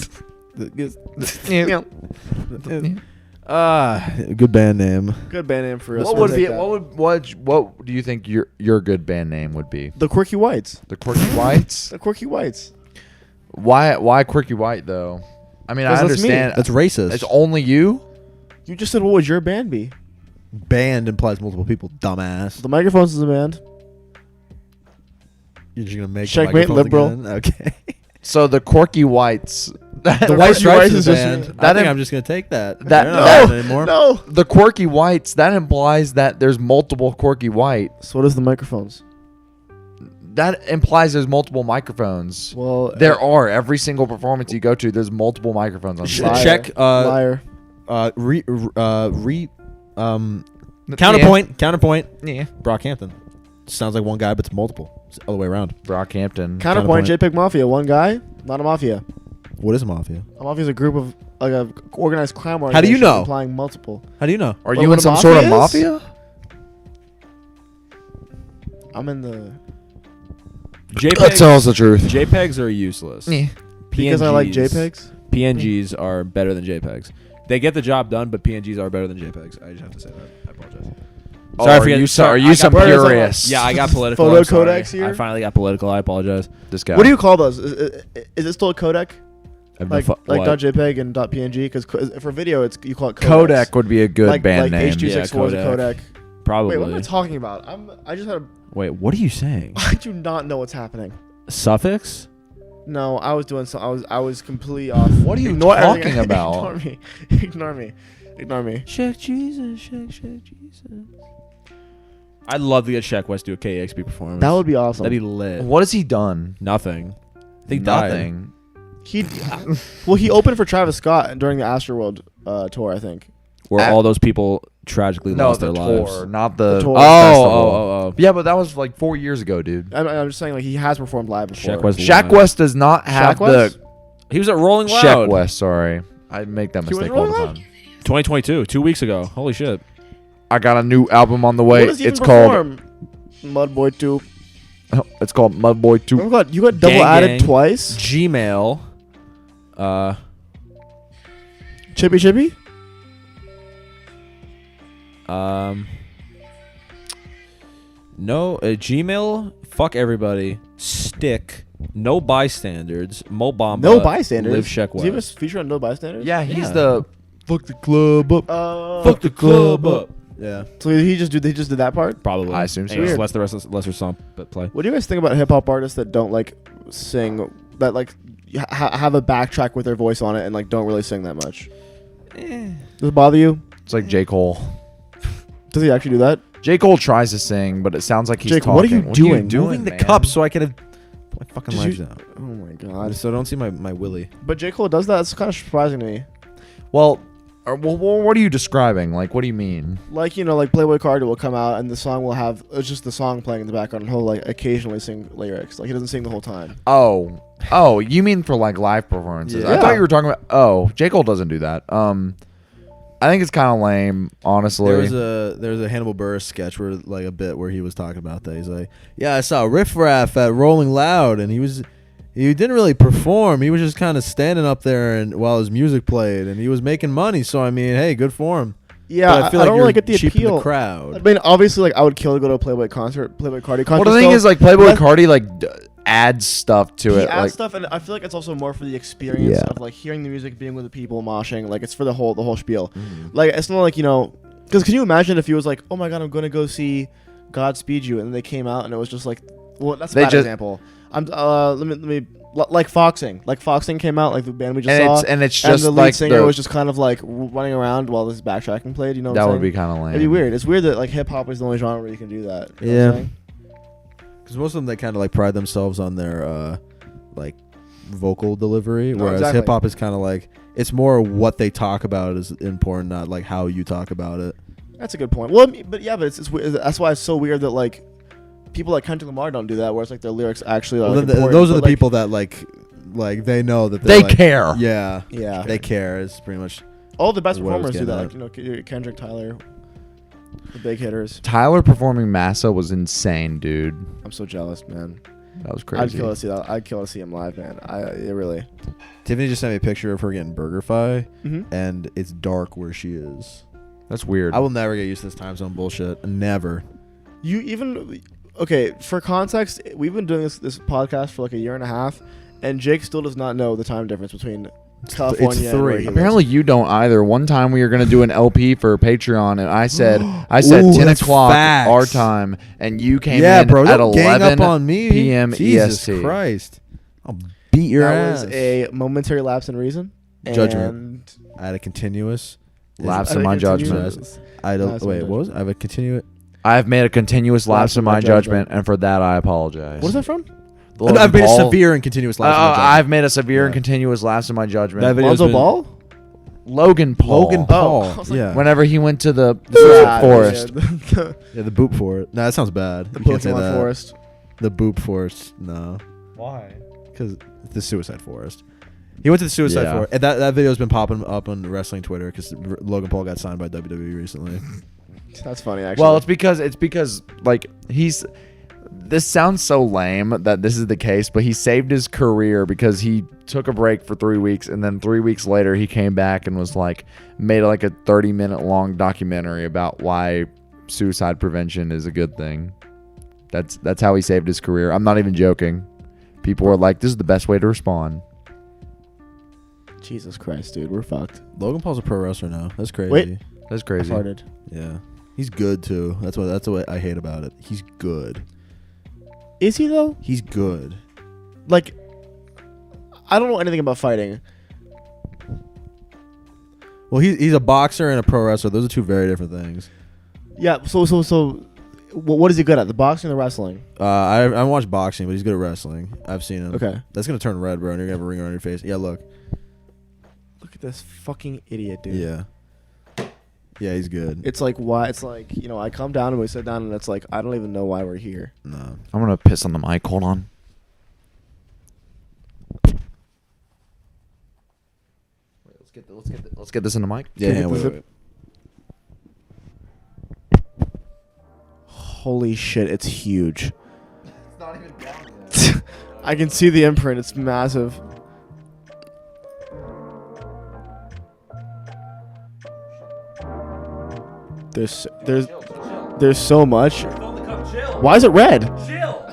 Speaker 3: Yeah.
Speaker 4: Good band name.
Speaker 3: Good band name for us.
Speaker 1: What
Speaker 3: We'll
Speaker 1: would be?
Speaker 3: take that.
Speaker 1: What do you think your good band name would be?
Speaker 3: The Quirky Whites?
Speaker 1: The Quirky Whites.
Speaker 3: The Quirky Whites.
Speaker 1: Why Quirky White though? I mean, I
Speaker 3: 'Cause that's me.
Speaker 1: understand.
Speaker 4: That's racist.
Speaker 1: It's only you.
Speaker 3: You just said what would your band be?
Speaker 4: Band implies multiple people. Dumbass.
Speaker 3: The Microphones is a band.
Speaker 4: You're just gonna make
Speaker 3: Checkmate,
Speaker 4: microphones
Speaker 3: liberal.
Speaker 4: again? Okay.
Speaker 1: So the Quirky Whites.
Speaker 4: The
Speaker 3: White
Speaker 4: White
Speaker 3: Stripes
Speaker 4: Stripes
Speaker 3: is
Speaker 4: is a
Speaker 3: just-
Speaker 4: band.
Speaker 1: that
Speaker 4: I think
Speaker 1: im-
Speaker 4: I'm just gonna take that.
Speaker 1: that-
Speaker 4: They're not
Speaker 1: no,
Speaker 4: around anymore.
Speaker 3: No.
Speaker 1: The Quirky Whites. That implies that there's multiple Quirky White.
Speaker 3: So what is the Microphones?
Speaker 1: That implies there's multiple microphones.
Speaker 3: Well,
Speaker 1: There are every single performance you go to. There's multiple microphones on
Speaker 3: Liar.
Speaker 1: stage.
Speaker 4: Check.
Speaker 3: Liar.
Speaker 4: Counterpoint.
Speaker 1: Yeah.
Speaker 4: Brockhampton. Sounds like one guy, but it's multiple. It's the other way around.
Speaker 1: Brockhampton.
Speaker 3: Counterpoint.
Speaker 4: Counterpoint.
Speaker 3: JPEG Mafia. One guy. Not a mafia.
Speaker 4: What is a mafia?
Speaker 3: A mafia is a group of like a organized crime
Speaker 4: How do you
Speaker 3: organization
Speaker 4: know?
Speaker 3: implying multiple.
Speaker 4: How do you know?
Speaker 1: Are
Speaker 3: Well,
Speaker 1: you
Speaker 3: what
Speaker 1: in
Speaker 3: a
Speaker 1: some sort of
Speaker 3: mafia is?
Speaker 1: mafia?
Speaker 3: I'm in the
Speaker 5: JPEGs,
Speaker 1: Tell us the truth.
Speaker 5: JPEGs are useless.
Speaker 1: Yeah.
Speaker 3: because I like
Speaker 5: PNGs
Speaker 3: JPEGs.
Speaker 5: PNGs are better than JPEGs. They get the job done, but PNGs are better than JPEGs. I just have to say that. I apologize.
Speaker 1: Oh,
Speaker 5: Sorry
Speaker 1: are
Speaker 5: for getting-
Speaker 1: you
Speaker 5: sorry,
Speaker 1: are
Speaker 5: I
Speaker 1: you
Speaker 5: got
Speaker 1: some
Speaker 3: burned.
Speaker 1: purist?
Speaker 5: Yeah, I got political.
Speaker 3: Photo
Speaker 5: I'm sorry.
Speaker 3: codecs here?
Speaker 5: I finally got political. I apologize.
Speaker 1: This guy.
Speaker 3: What do you call those? Is it still a codec?
Speaker 5: I've
Speaker 3: Like
Speaker 5: what?
Speaker 3: .jpeg and .png? Because for video, it's you call it codecs.
Speaker 1: Kodak would be a good
Speaker 3: like,
Speaker 1: band
Speaker 3: like
Speaker 1: name.
Speaker 3: H.264 is a
Speaker 5: Kodak.
Speaker 3: codec.
Speaker 5: Probably.
Speaker 3: Wait, what am I talking about? I just had a.
Speaker 5: Wait, what are you saying?
Speaker 3: I do not know what's happening.
Speaker 5: Suffix?
Speaker 3: No, I was doing so. I was completely off.
Speaker 1: What are you
Speaker 3: Ignore
Speaker 1: talking
Speaker 3: everything.
Speaker 1: about?
Speaker 3: Ignore me. Ignore me. Ignore me.
Speaker 6: Shake Jesus, shake Jesus.
Speaker 5: I'd love to get Shaq West do a KEXP performance.
Speaker 3: That would be awesome.
Speaker 5: That'd be lit.
Speaker 1: What has he done?
Speaker 5: Nothing. I think died.
Speaker 1: Nothing.
Speaker 3: He opened for Travis Scott during the Astroworld tour, I think.
Speaker 5: Where all those people tragically
Speaker 1: No,
Speaker 5: lost
Speaker 1: the
Speaker 5: their
Speaker 1: tour,
Speaker 5: lives.
Speaker 1: not the
Speaker 3: tour.
Speaker 5: Oh.
Speaker 1: Yeah, but that was like 4 years ago, dude.
Speaker 3: I'm just saying, like, he has performed live before.
Speaker 5: Shaq West.
Speaker 1: Shaq
Speaker 5: live.
Speaker 1: West does not have
Speaker 3: Shaq West?
Speaker 5: He was at Rolling
Speaker 1: Shaq
Speaker 5: Loud.
Speaker 1: West. Sorry, I make that
Speaker 3: He was
Speaker 1: mistake all the
Speaker 3: Rolling Loud?
Speaker 1: time.
Speaker 5: 2022, 2 weeks ago. Holy shit.
Speaker 1: I got a new album on the
Speaker 3: What
Speaker 1: way.
Speaker 3: does he
Speaker 1: It's
Speaker 3: even
Speaker 1: called.
Speaker 3: perform? Mudboy 2.
Speaker 1: It's called Mudboy 2.
Speaker 3: Oh God, you got double
Speaker 5: Gang
Speaker 3: added
Speaker 5: Gang.
Speaker 3: twice.
Speaker 5: Gmail.
Speaker 3: Chippy Chippy.
Speaker 5: No, Gmail. Fuck everybody. Stick. No bystanders. Mo Bamba.
Speaker 3: No bystanders.
Speaker 5: Live Shaq
Speaker 3: Does he have a
Speaker 5: West.
Speaker 3: feature on No Bystanders?
Speaker 1: Yeah, he's
Speaker 5: Yeah.
Speaker 1: the fuck the club up.
Speaker 5: Fuck the club up.
Speaker 4: Yeah.
Speaker 3: So he just did that part.
Speaker 5: Probably.
Speaker 1: I assume so.
Speaker 5: And just
Speaker 3: Weird.
Speaker 5: lets the rest of lesser song but play.
Speaker 3: What do you guys think about hip hop artists that don't like sing, that like have a backtrack with their voice on it and like don't really sing that much? Does it bother you?
Speaker 1: It's like J. Cole.
Speaker 3: Does he actually do that?
Speaker 1: J. Cole tries to sing, but it sounds like he's
Speaker 3: Jake,
Speaker 1: talking.
Speaker 3: what are you doing?
Speaker 4: Moving the
Speaker 1: man?
Speaker 4: cup so I can have my fucking
Speaker 3: Did
Speaker 4: lives
Speaker 3: you-
Speaker 4: out.
Speaker 3: Oh my God.
Speaker 4: So don't see my willy.
Speaker 3: But J. Cole does that. It's kind of surprising to me.
Speaker 1: Well, what are you describing? Like, what do you mean?
Speaker 3: Like, you know, like Playboy Cardi will come out and the song will have, it's just the song playing in the background and he'll like occasionally sing lyrics. Like he doesn't sing the whole time.
Speaker 1: Oh, you mean for like live performances? I
Speaker 3: Yeah.
Speaker 1: thought you were talking about. Oh, J. Cole doesn't do that. I think it's kind of lame, honestly.
Speaker 4: There was a Hannibal Buress sketch where like a bit where he was talking about that. He's like, yeah, I saw Riff Raff at Rolling Loud, and he didn't really perform. He was just kind of standing up there and while his music played, and he was making money. So I mean, hey, good for him.
Speaker 3: Yeah,
Speaker 4: But I feel like
Speaker 3: don't
Speaker 4: you're
Speaker 3: really get the
Speaker 4: cheaping
Speaker 3: appeal.
Speaker 4: the crowd.
Speaker 3: I mean, obviously, like I would kill to go to a Playboy concert, Playboy Cardi concert.
Speaker 1: Well, the thing
Speaker 3: still.
Speaker 1: is, like Playboy
Speaker 3: But
Speaker 1: Cardi adds stuff to
Speaker 3: he
Speaker 1: it.
Speaker 3: adds
Speaker 1: Like,
Speaker 3: stuff, and I feel like it's also more for the experience
Speaker 1: Yeah.
Speaker 3: of like hearing the music, being with the people, moshing. Like it's for the whole spiel.
Speaker 1: Mm-hmm.
Speaker 3: Like it's not like, you know, because can you imagine if he was like, oh my God, I'm gonna go see Godspeed You, and then they came out and it was just like, well, that's a
Speaker 1: They
Speaker 3: bad
Speaker 1: just-
Speaker 3: example. Let me like Foxing. Like Foxing came out, like the band we just
Speaker 1: and
Speaker 3: saw,
Speaker 1: it's just
Speaker 3: the lead
Speaker 1: like
Speaker 3: singer was just kind of like running around while this backtracking played. You know, what
Speaker 1: that
Speaker 3: I'm
Speaker 1: would
Speaker 3: saying?
Speaker 1: be kind of lame.
Speaker 3: It'd be weird. It's weird that like hip hop is the only genre where you can do that. You know what
Speaker 4: Yeah.
Speaker 3: I'm saying?
Speaker 4: Because most of them, they kind of like pride themselves on their like vocal delivery,
Speaker 3: No,
Speaker 4: whereas
Speaker 3: exactly.
Speaker 4: hip hop is kind of like it's more what they talk about is important, not like how you talk about it.
Speaker 3: That's a good point. Well, I mean, but it's weird. That's why it's so weird that like people like Kendrick Lamar don't do that, whereas like their lyrics actually are.
Speaker 4: Well,
Speaker 3: Like,
Speaker 4: then
Speaker 3: important,
Speaker 4: those are
Speaker 3: but,
Speaker 4: the
Speaker 3: like,
Speaker 4: people that like they know that
Speaker 1: They
Speaker 4: they're, like,
Speaker 1: care.
Speaker 4: Yeah,
Speaker 3: Yeah,
Speaker 4: they care. Is pretty much
Speaker 3: all the best
Speaker 4: what I was
Speaker 3: performers do that.
Speaker 4: getting
Speaker 3: Like, you know, Kendrick, Tyler, the big hitters.
Speaker 1: Tyler performing Massa was insane, dude.
Speaker 3: I'm so jealous, man.
Speaker 1: That was
Speaker 3: I'd
Speaker 1: crazy.
Speaker 3: kill to see that. I'd kill to see him live, man. It really.
Speaker 4: Tiffany just sent me a picture of her getting BurgerFi,
Speaker 3: Mm-hmm.
Speaker 4: and it's dark where she is.
Speaker 1: That's weird.
Speaker 4: I will never get used to this time zone bullshit. Never.
Speaker 3: You even okay? For context, we've been doing this podcast for like a year and a half, and Jake still does not know the time difference between California and where
Speaker 4: 3.
Speaker 3: he lives.
Speaker 1: Apparently you don't either. One time we were gonna do an LP for Patreon, and I said
Speaker 4: Ooh,
Speaker 1: 10
Speaker 4: that's
Speaker 1: o'clock
Speaker 4: facts.
Speaker 1: our time, and you came
Speaker 4: Yeah,
Speaker 1: in
Speaker 4: bro.
Speaker 1: at
Speaker 4: Don't gang
Speaker 1: 11
Speaker 4: up on me.
Speaker 1: p.m.
Speaker 4: Jesus
Speaker 1: EST.
Speaker 4: Christ. I'll beat your
Speaker 3: that
Speaker 4: ass.
Speaker 3: was a momentary lapse in reason.
Speaker 4: Judgment.
Speaker 3: And
Speaker 4: I had a continuous
Speaker 1: Lapse
Speaker 3: I
Speaker 1: in
Speaker 3: think
Speaker 1: my
Speaker 3: it's
Speaker 1: judgment.
Speaker 3: continuous.
Speaker 4: I don't
Speaker 3: Lapse in
Speaker 4: wait.
Speaker 3: my
Speaker 4: What was? I have a continuous.
Speaker 1: I have made a continuous lapse in my judgment,
Speaker 3: judgment.
Speaker 1: and for that I apologize.
Speaker 3: What is that from?
Speaker 1: Logan
Speaker 4: I've made a
Speaker 1: Paul-
Speaker 4: severe and continuous lapse. in my judgment.
Speaker 1: I've made a severe and
Speaker 4: Yeah.
Speaker 1: continuous lapse in my judgment.
Speaker 5: That video's
Speaker 3: Lonzo
Speaker 5: been-
Speaker 3: Ball?
Speaker 1: Logan Paul.
Speaker 4: Logan Paul.
Speaker 3: I was like,
Speaker 4: yeah.
Speaker 1: Whenever he went to the
Speaker 3: Yeah,
Speaker 1: forest.
Speaker 3: yeah.
Speaker 4: Yeah, the boop for it. No, that sounds bad.
Speaker 3: The
Speaker 4: You can't say
Speaker 3: Pokemon
Speaker 4: that.
Speaker 3: Forest.
Speaker 4: The boop forest. No,
Speaker 1: Why?
Speaker 4: because the suicide forest. He went to the suicide
Speaker 1: Yeah.
Speaker 4: forest. And that video's been popping up on wrestling Twitter because Logan Paul got signed by WWE recently.
Speaker 3: That's funny, actually.
Speaker 1: Well, it's because like this sounds so lame that this is the case, but he saved his career because he took a break for 3 weeks, and then 3 weeks later he came back and was like made like a 30-minute long documentary about why suicide prevention is a good thing. That's how he saved his career. I'm not even joking. People were like, "This is the best way to respond."
Speaker 3: Jesus Christ, dude, we're fucked.
Speaker 4: Logan Paul's a pro wrestler now. That's crazy.
Speaker 3: Wait.
Speaker 1: That's crazy.
Speaker 3: Farted.
Speaker 4: Yeah, he's good too. That's what I hate about it. He's good.
Speaker 3: Is he though?
Speaker 4: He's good.
Speaker 3: Like, I don't know anything about fighting,
Speaker 4: Well, he's a boxer and a pro wrestler. Those are two very different things.
Speaker 3: Yeah. So what is he good at? The boxing or the wrestling?
Speaker 4: I haven't watched boxing, but he's good at wrestling. I've seen him.
Speaker 3: Okay.
Speaker 4: That's gonna turn red, bro, and you're gonna have a ring around your face. Yeah, look.
Speaker 3: Look at this fucking idiot, dude.
Speaker 4: Yeah. Yeah, he's good.
Speaker 3: It's like why? It's like I come down and we sit down and it's like I don't even know why we're here.
Speaker 4: No.
Speaker 1: I'm gonna piss on the mic. Hold on. Let's get this in the mic.
Speaker 4: Yeah, wait.
Speaker 3: Holy shit! It's huge.
Speaker 1: It's not even down yet.
Speaker 3: I can see the imprint. It's massive. There's so much. Why is it red? Chill.